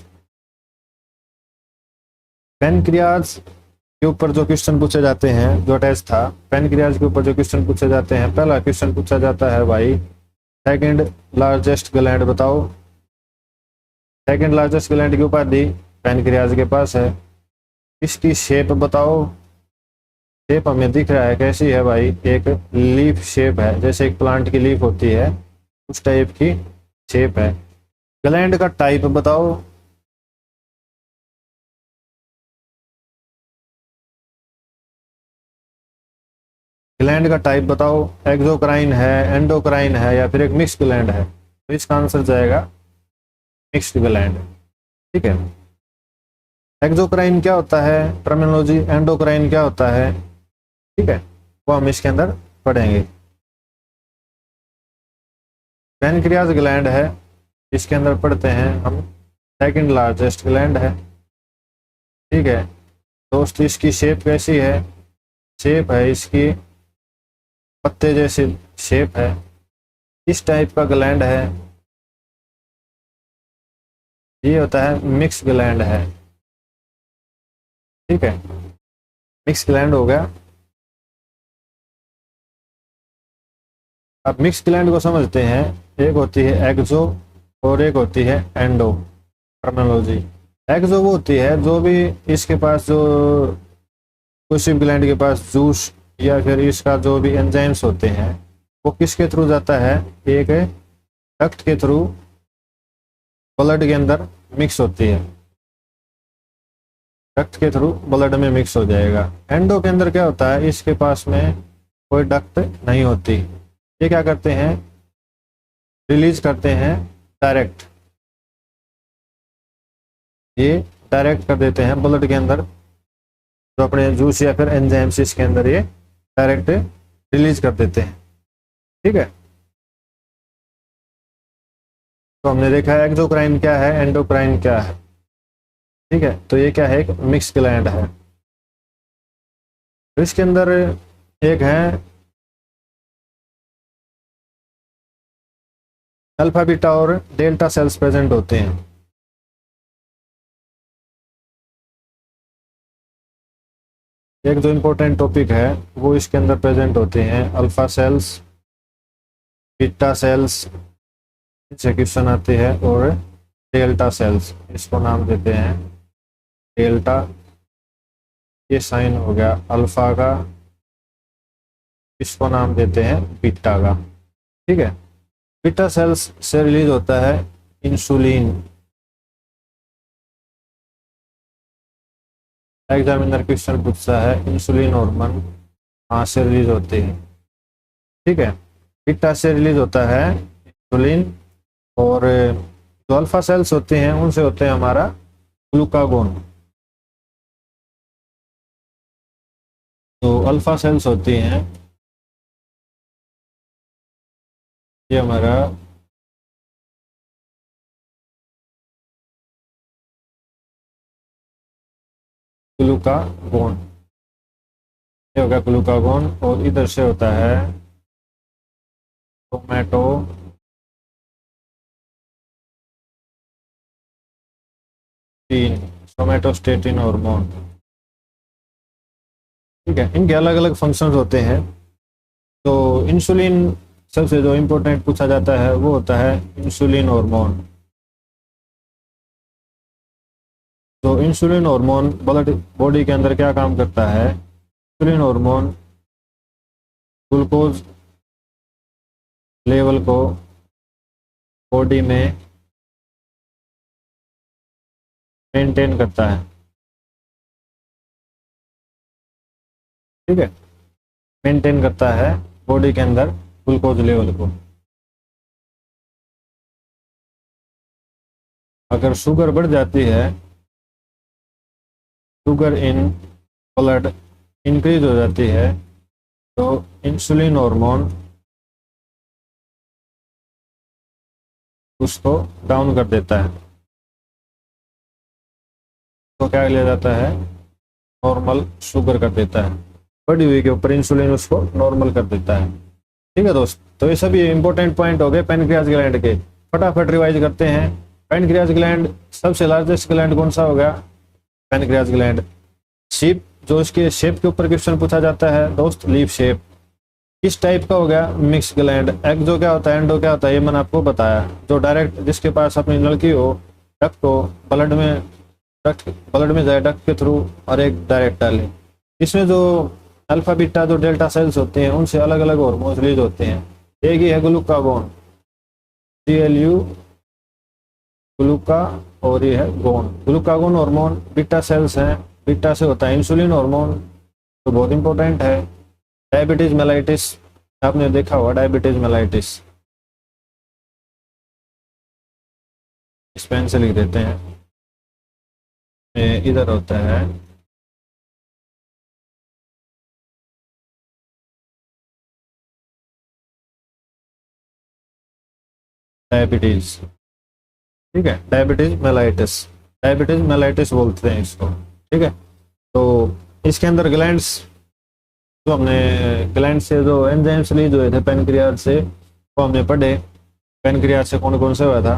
पैनक्रियाज के ऊपर जो क्वेश्चन पूछे जाते हैं, जो टेस्ट था पैनक्रियाज के ऊपर जो क्वेश्चन पूछे जाते हैं, पहला क्वेश्चन पूछा जाता है भाई सेकंड लार्जेस्ट ग्लैंड बताओ। सेकंड लार्जेस्ट ग्लैंड की उपाधि पैनक्रियाज के पास है। इसकी शेप बताओ। शेप हमें दिख रहा है कैसी है भाई, एक लीफ शेप है, जैसे एक प्लांट की लीफ होती है उस टाइप की शेप है। ग्लैंड का टाइप बताओ। ग्लैंड का टाइप बताओ, एक्सोक्राइन है, एंडोक्राइन है, या फिर एक मिक्स ग्लैंड है। तो इसका आंसर जाएगा मिक्स्ड ग्लैंड। ठीक है, एक्सोक्राइन क्या होता है, टर्मिनोलॉजी, एंडोक्राइन क्या होता है, ठीक है, वो हम इसके अंदर पढ़ेंगे। पैनक्रियाज ग्लैंड है, इसके अंदर पढ़ते हैं हम, सेकंड लार्जेस्ट ग्लैंड है। ठीक है दोस्त, इसकी शेप कैसी है, शेप है इसकी पत्ते जैसी शेप है, इस टाइप का ग्लैंड है। ये होता है मिक्स ग्लैंड है। ठीक है, मिक्स ग्लैंड हो गया। अब मिक्स ग्लैंड को समझते हैं, एक होती है एक्सो और एक होती है एंडो। टर्मिनोलॉजी, एक्सो वो होती है जो भी इसके पास जो कोशिक ग्लैंड के पास जूस या फिर इसका जो भी एंजाइम्स होते हैं वो किसके थ्रू जाता है, एक डक्ट के थ्रू ब्लड के अंदर मिक्स होती है, डक्ट के थ्रू ब्लड में मिक्स हो जाएगा। एंडो के अंदर क्या होता है, इसके पास में कोई डक्ट नहीं होती, ये क्या करते हैं, रिलीज करते हैं डायरेक्ट, ये डायरेक्ट कर देते हैं ब्लड के अंदर, जो अपने जूस या फिर एंजाइम्स इसके अंदर ये डायरेक्ट रिलीज कर देते हैं। ठीक है, तो हमने देखा है एक्सोक्राइन क्या है, एंडोक्राइन क्या है। ठीक है, तो ये क्या है, एक मिक्स ग्लैंड है। तो इसके अंदर एक है अल्फा बीटा और डेल्टा सेल्स प्रेजेंट होते हैं। एक जो इम्पोर्टेंट टॉपिक है वो इसके अंदर प्रेजेंट होते हैं, अल्फा सेल्स, बीटा सेल्स, इनसे क्वेश्चन आते हैं, और डेल्टा सेल्स, इसको नाम देते हैं डेल्टा, ये साइन हो गया अल्फा का, इसको नाम देते हैं बीटा का। ठीक है, बीटा सेल्स से रिलीज होता है इंसुलिन, एग्जामिनर क्वेश्चन पूछता है इंसुलिन हार्मोन कहाँ से रिलीज होते हैं। ठीक है, बीटा से रिलीज होता है इंसुलिन, और जो अल्फा सेल्स होते हैं उनसे होते हैं हमारा ग्लूकागोन। तो अल्फा सेल्स होती हैं, ये हमारा ग्लूकागोन, ये होगा ग्लूकागोन, और इधर से होता है टोमेटो सोमेटोस्टेटिन हार्मोन। ठीक है, इनके अलग अलग फंक्शंस होते हैं। तो इंसुलिन सबसे जो इम्पोर्टेंट पूछा जाता है वो होता है इंसुलिन हार्मोन। तो इंसुलिन हार्मोन ब्लड बॉडी के अंदर क्या काम करता है, इंसुलिन हार्मोन ग्लूकोज लेवल को बॉडी में मेंटेन करता है। ठीक है, मेंटेन करता है बॉडी के अंदर ग्लूकोज लेवल को। अगर शुगर बढ़ जाती है, शुगर इन ब्लड इंक्रीज हो जाती है, तो इंसुलिन हार्मोन उसको डाउन कर देता है, तो क्या लिया जाता है, नॉर्मल शुगर कर देता है, बढ़ी हुई के ऊपर इंसुलिन उसको नॉर्मल कर देता है। ठीक है दोस्त, तो ये सभी इंपॉर्टेंट पॉइंट हो गए पैनक्रियाज ग्लैंड के। फटाफट रिवाइज करते हैं। पैनक्रियाज ग्लैंड सबसे लार्जेस्ट ग्लैंड कौन सा होगा, पैनक्रियाज ग्लैंड। शेप, जो इसके शेप के ऊपर क्वेश्चन पूछा जाता है दोस्त, लीफ शेप। किस टाइप का हो गया, मिक्स ग्लैंड। एक्सो क्या होता है, एंडो क्या होता है, ये मैंने आपको बताया। जो डायरेक्ट, जिसके पास अपनी लड़की हो, डक्ट हो, ब्लड में जाए डक्ट के थ्रू, और एक डायरेक्ट डाले। इसमें जो अल्फा बीटा जो डेल्टा सेल्स होते हैं उनसे अलग अलग हार्मोन्स रिलीज होते हैं। एक ही है ग्लूकागोन, GLU ग्लूका, और ये है गोन। ग्लूकागोन हार्मोन बीटा सेल्स हैं, बीटा से होता है इंसुलिन हार्मोन, तो बहुत इंपॉर्टेंट है। डायबिटीज मेलाइटिस, आपने देखा होगा डायबिटीज मेलाइटिस, इस पेन से लिख देते हैं। इधर होता है डायबिटीज। ठीक है, डायबिटीज मेलाइटिस बोलते हैं इसको। ठीक है, तो इसके अंदर ग्लैंड्स, जो हमने ग्लैंड से जो एंजाइम्स रिलीज हुए थे पैनक्रियाज से, वो हमने पढ़े, पैनक्रियाज से कौन कौन से हुआ था।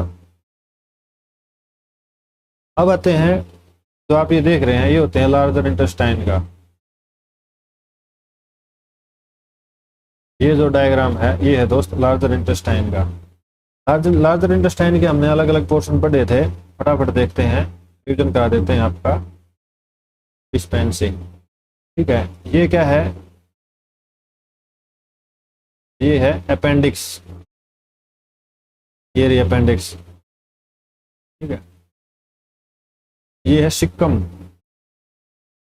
अब आते हैं, जो आप ये देख रहे हैं, ये होते हैं लार्जर इंटेस्टाइन का। ये जो डायग्राम है, ये है दोस्त लार्जर इंटेस्टाइन का। लार्जर इंटेस्टाइन के हमने अलग अलग पोर्शन पढ़े थे, फटाफट देखते हैं, रिविजन करा देते हैं आपका इस पेन से। ठीक है, ये क्या है, ये है अपेंडिक्स, ये रही अपेंडिक्स, ठीक है। ये है सिक्कम,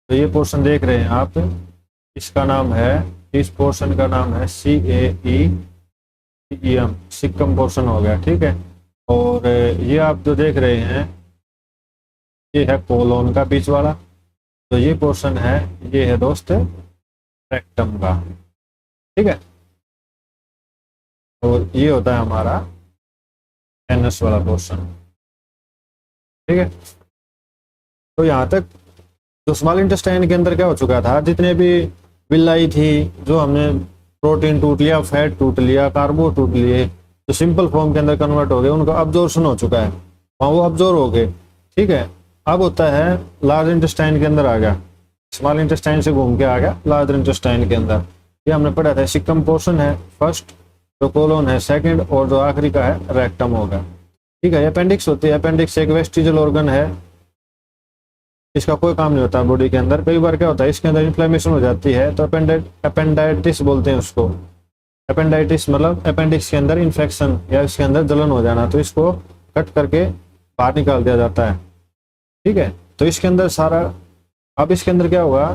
तो ये पोर्शन देख रहे हैं आप, इसका नाम है, इस पोर्शन का नाम है CAEEM, सिक्कम पोर्शन हो गया, ठीक है। और ये आप जो देख रहे हैं ये है कोलोन का बीच वाला, तो ये पोर्शन है, ये है दोस्त रेक्टम का, ठीक है। और ये होता है हमारा एनस वाला पोर्शन, ठीक है। तो यहाँ तक जो स्मॉल इंटेस्टाइन के अंदर क्या हो चुका था, जितने भी विलाई थी, जो हमने प्रोटीन टूट लिया, फैट टूट लिया, कार्बो टूट लिए, तो सिंपल फॉर्म के अंदर कन्वर्ट हो गए, उनका अब्जॉर्प्शन हो चुका है, वहाँ वो अब्जॉर्व हो गए, ठीक है। अब होता है लार्ज इंटेस्टाइन के अंदर आ गया, स्मॉल इंटेस्टाइन से घूम के आ गया लार्ज इंटेस्टाइन के अंदर। ये हमने पढ़ा था, सिक्कम पोर्शन है फर्स्ट, जो कोलोन है सेकंड, और जो आखिरी का है रेक्टम होगा, ठीक है। अपेंडिक्स होती है, अपेंडिक्स एक वेस्टिजल ऑर्गन है, इसका कोई काम नहीं होता बॉडी के अंदर। कई बार क्या होता है, इसके अंदर इन्फ्लेमेशन हो जाती है, तो अपेंडाइटिस बोलते हैं उसको। अपेंडाइटिस मतलब अपेंडिक्स के अंदर इन्फेक्शन या इसके अंदर जलन हो जाना, तो इसको कट करके बाहर निकाल दिया जाता है, ठीक है। तो इसके अंदर सारा, अब इसके अंदर क्या होगा,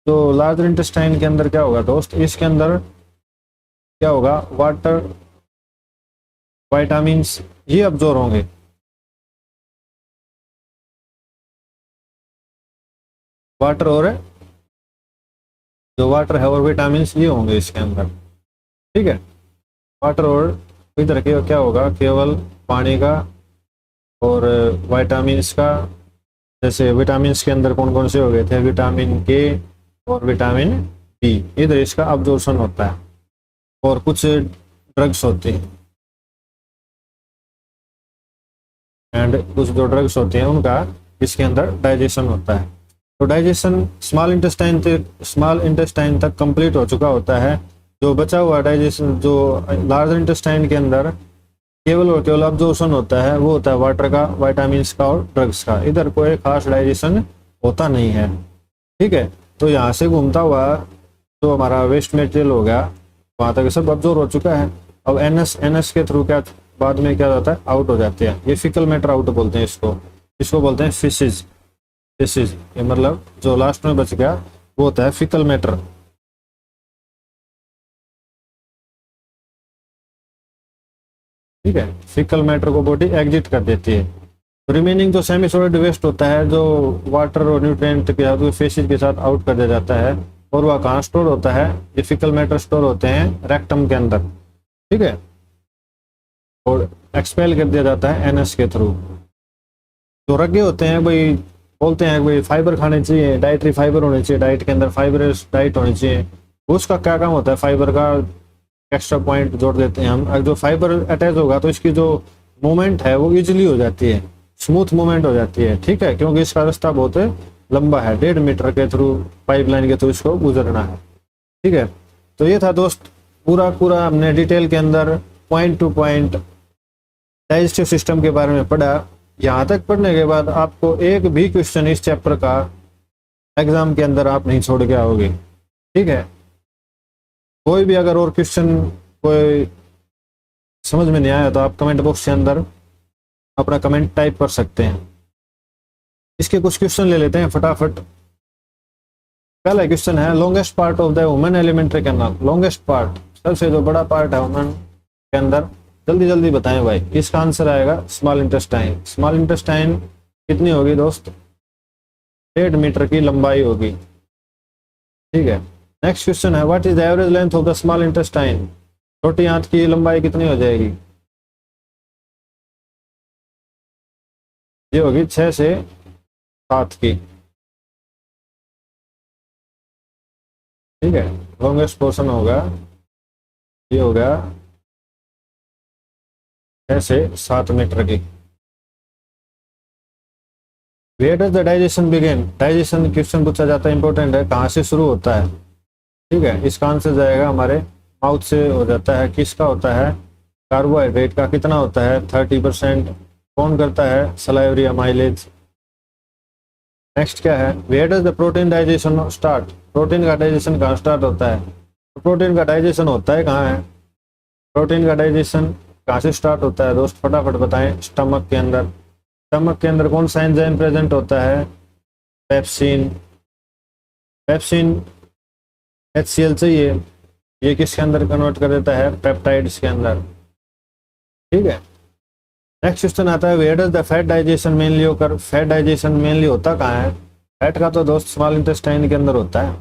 तो लार्ज इंटेस्टाइन के अंदर क्या होगा दोस्त, इसके अंदर क्या होगा, वाटर, वाइटामिन्स ये अब्जॉर्व होंगे, वाटर और जो वाटर है और विटामिन ये होंगे इसके अंदर, ठीक है। वाटर और इधर के क्या होगा, केवल पानी का और विटामिन्स का, जैसे विटामिन्स के अंदर कौन कौन से हो गए थे, विटामिन के और विटामिन बी, इधर इसका अब्जॉर्प्शन होता है, और कुछ ड्रग्स होती हैं, एंड कुछ जो ड्रग्स होते हैं उनका इसके अंदर डाइजेशन होता है। तो डाइजेशन स्मॉल इंटेस्टाइन तक कंप्लीट हो चुका होता है। जो बचा हुआ डाइजेशन, जो लार्ज इंटेस्टाइन के अंदर केवल और केवल अब्जॉर्प्शन होता है, वो होता है वाटर का, विटामिन्स का और ड्रग्स का। इधर कोई खास डाइजेशन होता नहीं है, ठीक है। तो यहाँ से घूमता हुआ जो हमारा वेस्ट मटेरियल हो गया, वहाँ तक सब अब्जॉर्व हो चुका है। अब एनएस के थ्रू क्या बाद में क्या होता है, आउट हो जाते हैं, ये फिकल मैटर आउट बोलते हैं इसको बोलते हैं फिशेज। ये मतलब जो लास्ट में बच गया वो होता है फिकल मैटर, ठीक है। फिकल मैटर को बॉडी एग्जिट कर देती है। तो रिमेनिंग जो सेमी सॉलिड वेस्ट होता है, जो वाटर और न्यूट्रिएंट के साथ फेसेज के साथ आउट कर दिया जाता है, और वह कहाँ स्टोर होता है, ये फिकल मैटर स्टोर होते हैं रेक्टम के अंदर, ठीक है, और एक्सपेल कर दिया जाता है एनएस के थ्रू। जो रगे होते हैं भाई, बोलते हैं भाई फाइबर खाने चाहिए, डाइटरी फाइबर होने चाहिए, डाइट के अंदर फाइबरस डाइट होनी चाहिए। उसका क्या काम होता है, फाइबर का एक्स्ट्रा पॉइंट जोड़ देते हैं हम। अगर जो फाइबर अटैच होगा तो इसकी जो मूवमेंट है वो इजीली हो जाती है, स्मूथ मूवमेंट हो जाती है, ठीक है, क्योंकि इसका रास्ता बहुत लंबा है, 1.5 मीटर के थ्रू, पाइपलाइन के थ्रू इसको गुजरना है, ठीक है। तो ये था दोस्त पूरा हमने डिटेल के अंदर point two point digestive system के बारे में पढ़ा। यहाँ तक पढ़ने के बाद आपको एक भी क्वेश्चन इस चैप्टर का एग्जाम के अंदर आप नहीं छोड़ के आओगे, ठीक है। कोई भी अगर और क्वेश्चन कोई समझ में नहीं आया तो आप कमेंट बॉक्स के अंदर अपना कमेंट टाइप कर सकते हैं। इसके कुछ क्वेश्चन ले लेते हैं फटाफट। पहला क्वेश्चन है, longest part of the women alimentary canal. Longest part, सबसे जो बड़ा पार्ट है वुमेन के अंदर, जल्दी जल्दी बताएं भाई। इसका आंसर आएगा स्मॉल इंटेस्टाइन। स्मॉल इंटेस्टाइन कितनी होगी दोस्त, 1.5 मीटर की लंबाई होगी, ठीक है। नेक्स्ट क्वेश्चन है, what is the average length of the small intestine. छोटी आंत की लंबाई कितनी हो जाएगी, ये होगी 6 से 7 की, ठीक है। लॉन्गेस्ट पोर्शन होगा, ये होगा 6 से 7 मीटर की। Where does the digestion begin. Digestion question पूछा जाता है, इंपॉर्टेंट है, कहाँ से शुरू होता है, ठीक है। इसका आंसर जाएगा हमारे माउथ से हो जाता है। किसका होता है, कार्बोहाइड्रेट का कितना होता है, 30%। कौन करता है, सलाइवरी अमाइलेज। नेक्स्ट क्या है, where does the protein digestion start. Protein का डाइजेशन कहाँ स्टार्ट होता है, तो प्रोटीन का डाइजेशन होता है कहाँ है, प्रोटीन का डाइजेशन कहाँ से स्टार्ट होता है दोस्त, फटाफट बताएं। स्टमक के अंदर। स्टमक के अंदर कौन सा एंजाइम प्रेजेंट होता है? पेप्सिन। पेप्सिन HCl चाहिए, ये किसके अंदर कन्वर्ट कर देता है? पेप्टाइड्स के अंदर। ठीक है। नेक्स्ट क्वेश्चन आता है, where does the fat digestion mainly occur? Fat digestion mainly होता कहाँ है? फैट का तो दोस्त स्मॉल इंटेस्टाइन के अंदर होता है,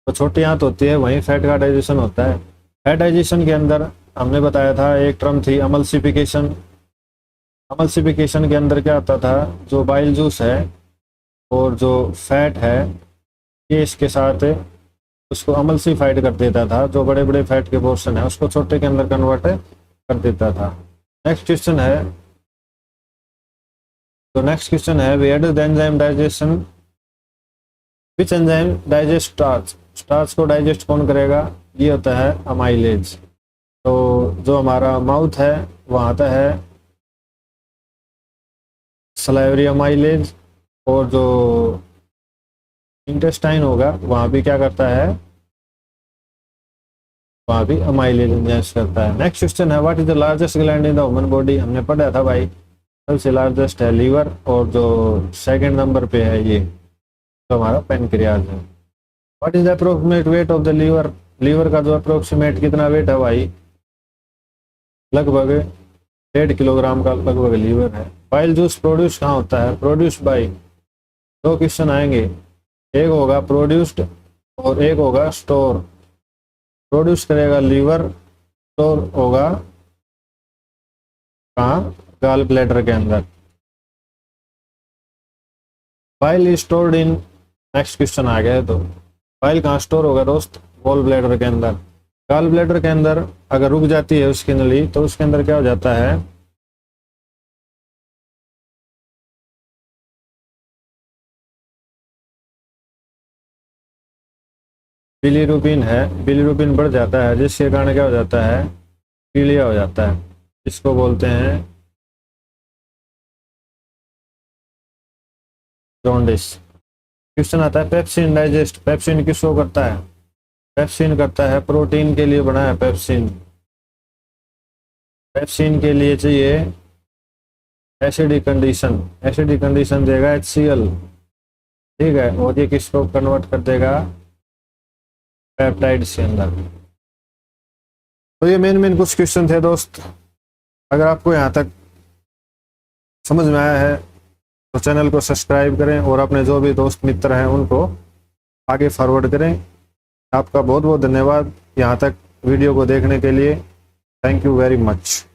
तो छोटी आंत होती है, वहीं फैट का डाइजेशन होता है। फैट डाइजेशन के अंदर हमने बताया था एक टर्म थी अमल्सिफिकेशन। अमल्सिफिकेशन के अंदर क्या होता था? जो बाइल जूस है और जो फैट है ये इसके साथ उसको अमल्सिफाइड कर देता था, जो बड़े बड़े फैट के पोर्शन है उसको छोटे के अंदर कन्वर्ट कर देता था। नेक्स्ट क्वेश्चन है where does the enzyme digestion, which enzyme digest starch? Starch को डाइजेस्ट कौन करेगा? ये होता है अमाइलेज। तो जो हमारा माउथ है वहाँ आता है सलाइवरी अमाइलेज, और जो इंटेस्टाइन होगा वहाँ भी क्या करता है? वहाँ भी अमाइलेज इंजेक्ट करता है। नेक्स्ट क्वेश्चन है, what is the largest gland in the human body? हमने पढ़ा था भाई, सबसे लार्जेस्ट है लीवर, और जो सेकंड नंबर पे है ये तो हमारा पेनक्रियाज है। What is the approximate weight of the liver? Liver का जो अप्रोक्सीमेट कितना वेट है भाई? लगभग 1.5 किलोग्राम का लगभग लीवर है। बाइल जूस प्रोड्यूस कहाँ होता है? प्रोड्यूस बाई, दो क्वेश्चन आएंगे, एक होगा प्रोड्यूस्ड और एक होगा स्टोर। प्रोड्यूस करेगा लीवर, स्टोर होगा कहाँ? गॉल ब्लैडर के अंदर। Bile is stored in, next question आ गया है, तो बाइल कहाँ स्टोर होगा दोस्त? गॉल ब्लैडर के अंदर। गॉल ब्लैडर के अंदर अगर रुक जाती है उसकी नली तो उसके अंदर क्या हो जाता है? बिलीरुबिन है, बिलीरुबिन बढ़ जाता है, जिसके कारण क्या हो जाता है? पीलिया हो जाता है, इसको बोलते हैं जॉन्डिस। क्वेश्चन आता है, पेप्सिन डाइजेस्ट, पेप्सिन किसको करता है? पेप्सिन करता है, प्रोटीन के लिए बना है पेप्सिन। पेप्सिन के लिए चाहिए एसिडिक कंडीशन, एसिडिक कंडीशन देगा HCl। ठीक है, और ये किसको कन्वर्ट कर देगा? पेप्टाइड्स के अंदर। तो ये मेन कुछ क्वेश्चन थे दोस्त। अगर आपको यहाँ तक समझ में आया है तो चैनल को सब्सक्राइब करें और अपने जो भी दोस्त मित्र हैं उनको आगे फॉरवर्ड करें। आपका बहुत बहुत धन्यवाद यहाँ तक वीडियो को देखने के लिए। Thank you very much.